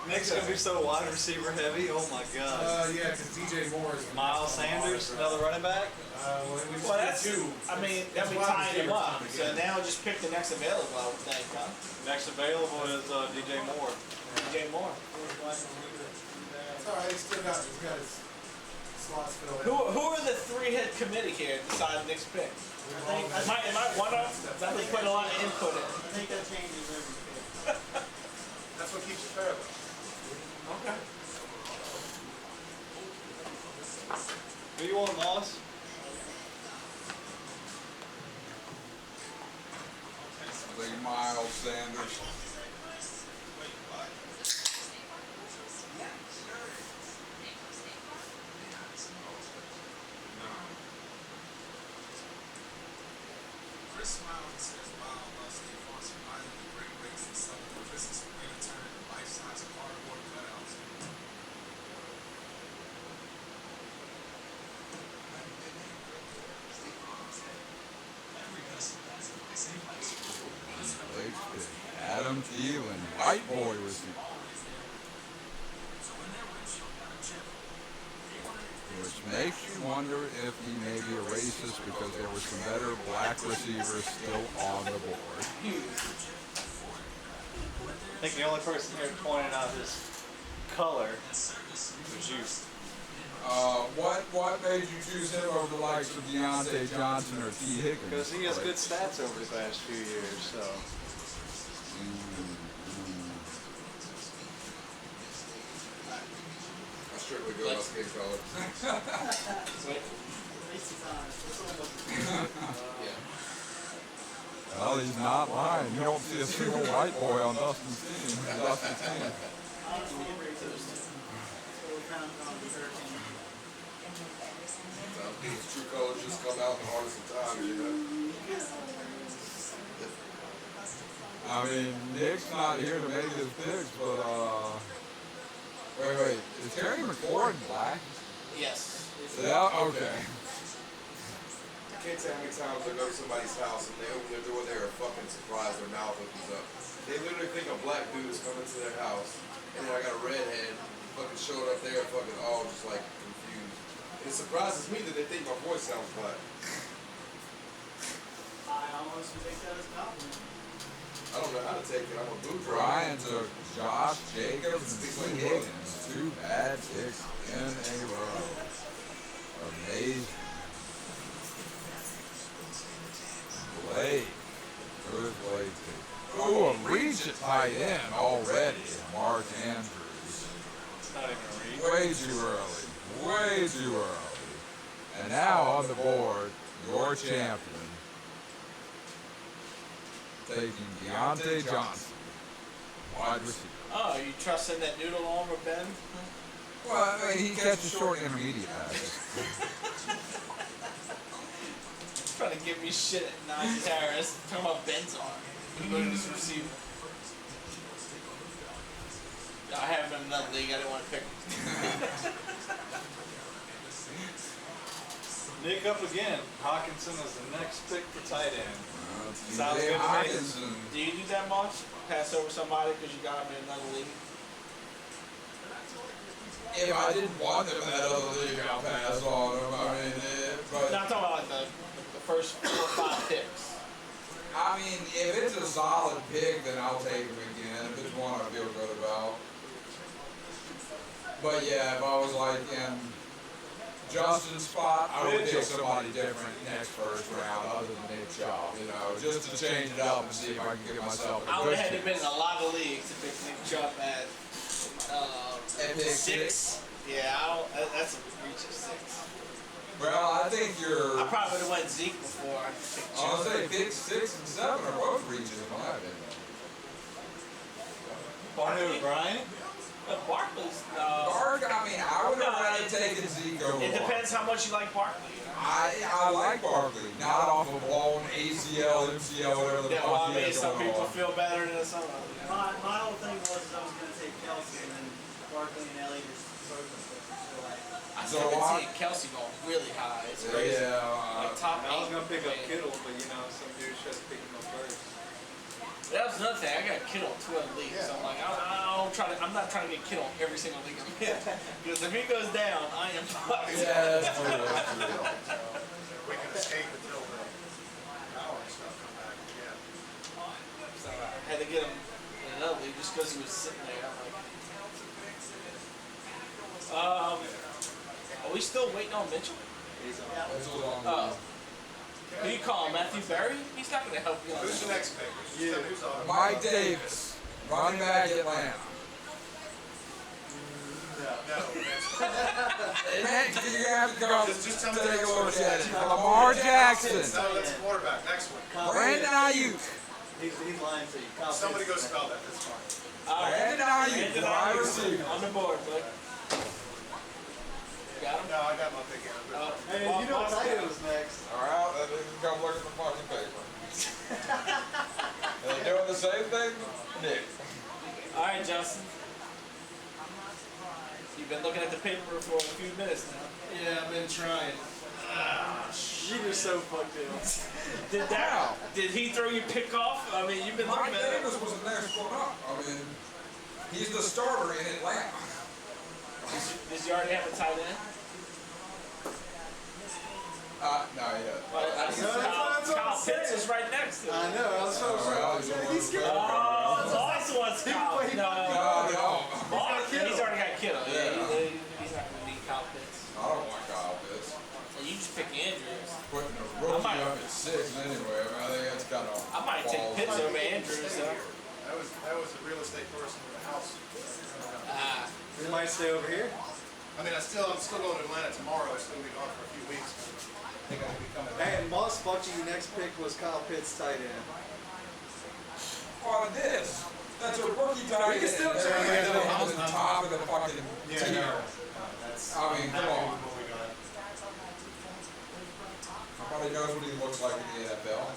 Nick's gonna be so wide receiver heavy. Oh my god. Yeah, because DJ Moore is Miles Sanders, another running back. Well, we just Well, did that's, two. I mean, That's that'd be wide tying them receivers up. coming So together. now just pick the next available, I would think, huh? Next available is DJ Moore. DJ Moore. It's all right. He's got his slots filled in. Who are the three-head committee here besides Nick's pick? Am I one of them? I've been putting a lot of input in. I think that changes every pick. That's what keeps it fair, though. Okay. Who you want, Moss? Big Miles Sanders. Chris Smiles says, wow, State Farm providing the great rates and selling the Christmas winter turn life-size cardboard cutouts. Adam Thielen, white boy receiver. makes you wonder if he may be a racist because there were some better black receivers still on the board. I think the only person here pointing out his color was you. What made you choose him over the likes of Deontay Johnson or T. Higgins? Because he has good stats over the past few years, so. I strictly go off skin color. Well, he's not lying. You don't see a single white boy on Dustin's team. Dustin's team. His true colors just come out in the hardest of times, you know. I mean, Nick's not here to make his picks, but, wait, is Terry McLaurin black? Yes. Yeah, okay. I can't tell how many times I go to somebody's house and they open their door, they're fucking surprised, their mouth opens up. They literally think a black dude is coming to their house, and then I got a redhead fucking showing up there, fucking all just like confused. It surprises me that they think my voice sounds black. I almost take that as a compliment. I don't know how to take it. I'm a boo Brian took Josh Jacobs and T. Higgins. 2 bad picks in a row. Amazing. Blake. Good Blake. Oh, a reach at tight end already. Mark Andrews. Not even a read. Way too early. Way too early. And now on the board, your champion. Taking Deontay Johnson, wide receiver. Oh, you trusting that noodle armor, Ben? Well, I mean, he catches short intermediate passes. Trying to give me shit at Najee Harris. Talking about Ben's arm. I'm going to this receiver. I have him in another league. I didn't want to pick him. Nick up again. Hawkinson is the next pick for tight end. Sounds good to me. Do you do that much? Pass over somebody because you got him in another league? If I didn't want them in that other league, I'll pass on them. I mean, but No, I'm talking about like the first 4 or 5 picks. I mean, if it's a solid pick, then I'll take him again. If it's one I feel good about. But yeah, if I was like in Justin's spot, I would take somebody different next first round other than Nick Chubb, you know, just to change it up and see if I can get myself a I good would have had to pick. been in a lot of leagues to pick Nick Chubb at pick 6. Yeah, that's a reach of 6. Well, I think you're. I probably would have went Zeke before I picked I'll Chubb. say pick 6 and 7 are both reaches in my opinion. Who, Brian? Barkley's. I mean, I would have rather taken Zeke over. It depends how much you like Barkley. I like Barkley, not off of blown ACL, MCL, whatever the Yeah, fuck well, I he mean, has some going people on. feel better than some others. My whole thing was I was going to take Kelsey and then Barkley and Elliott is both of them. So like, I So still I- see Kelsey going really high. It's crazy. Yeah, Like top I was 8. gonna pick up man. Kittle, but you know, some dudes just pick him up first. That was another thing. I got Kittle in 2 other leagues. So I'm like, I'm not trying to get Kittle in every single league I'm in. Because if he goes down, I am fucked. Yeah, that's true. That's true. We can escape until the power and stuff come back again. So I had to get him in another league just because he was sitting there. I'm like, are we still waiting on Mitchell? That's a long Oh. Who you call him? Matthew Berry? He's not going to help you on Who's the that. next pick? Who's on? Mike Davis, running back Atlanta. No, that's You have to go Just tell me take the a look next at one. it. Lamar Jackson, No, that's a quarterback. Next one. Brandon Ayuk, he's lying to you. Kyle Somebody go Pitts. spell that. That's fine. All right. Brandon Ayuk, Brandon wide Ayuk. receiver. On the board, bud. Got him? No, I got my pick in. Hey, you know what tight end was next. All right, then you can come look at the fucking paper. Are they doing the same thing, Nick? All right, Justin. You've been looking at the paper for a few minutes now. Yeah, I've been trying. You were so fucked in. Did he throw your pick off? I mean, you've been Mike looking at it. Davis was the next one up. I mean, he's the starter in Atlanta. Did you already have a tight end? Not yet. Kyle Pitts is right next to him. I know. I was so Well, he's a little He's bit good. better. Moss wants Kyle. No. Moss, he's already got Kittle. Yeah, he's not going to need Kyle Pitts. I don't want Kyle Pitts. Well, you just pick Andrews. Putting a rookie up at 6 anyway. I think that's kind of. I might take Pitts over Andrews, though. That was a real estate person in the house. We might stay over here. I mean, I'm still going to Atlanta tomorrow. I'm still be gone for a few weeks. I think I'll be coming back. Hey, Moss Bucci, your next pick was Kyle Pitts, tight end. Oh, this. That's a rookie tight end. can still They're check gonna it go out. on the top of the fucking tier. I mean, come on. Nobody knows what he looks like in the NFL.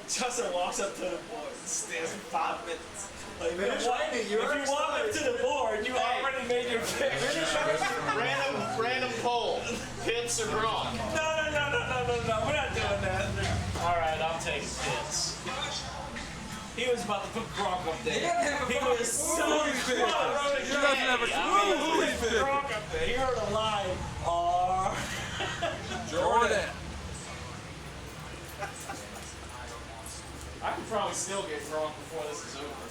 Justin walks up to the board and stares for 5 minutes. Like, Finish what? reading, If you're you walk up to the board, you already made your pick. Random poll. Pitts or Gronk? No. We're not doing that. All right, I'm taking Pitts. He was about to put Gronk up there. He doesn't have a He fucking was so clue who he's picking. close. He doesn't have a clue who he's picking. Gronk up there. He heard a line. Jordan. I could probably still get Gronk before this is over.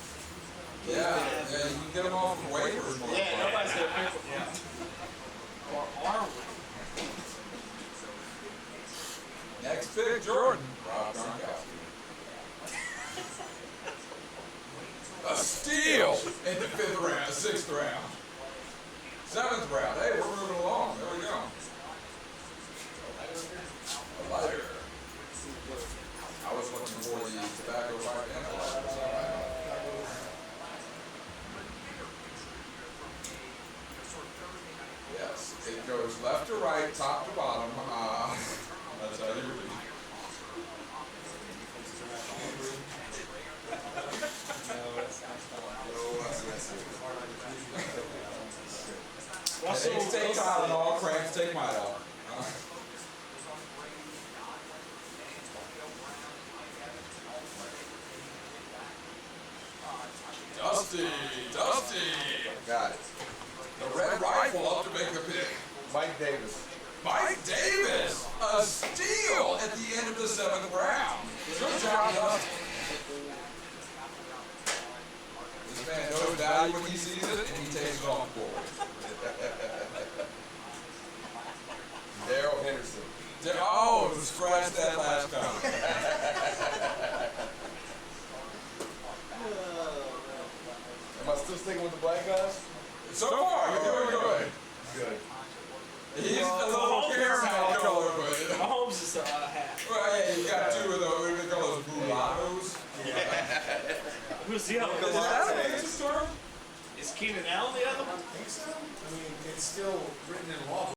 Yeah, you can get him off the waivers. Yeah, nobody's gonna pick him. Or are we? Next pick, Jordan. Rob Gronkowski. A steal in the 5th round, 6th round, 7th round. Hey, we're moving along. There we go. A lighter. I was looking for the tobacco pipe and a lighter. So yes, it goes left to right, top to bottom. That's how you read. Headaches take Tylenol, cramps take Midol. Dusty. Got it. The Red Rifle up to make a pick. Mike Davis. Mike Davis, a steal at the end of the 7th round. Good job, Dusty. This man knows value when he sees it, and he takes it on board. Daryl Henderson. Oh, scratch that last comment. Am I still sticking with the black guys? So far, you're doing good. Good. He's a little caramel color, but Mahomes is half. well, yeah, you got 2 of those. We call those mulattoes. Who's the other Is one? that a racist term? Is Keenan Allen the other one? I think so. I mean, it's still written in law.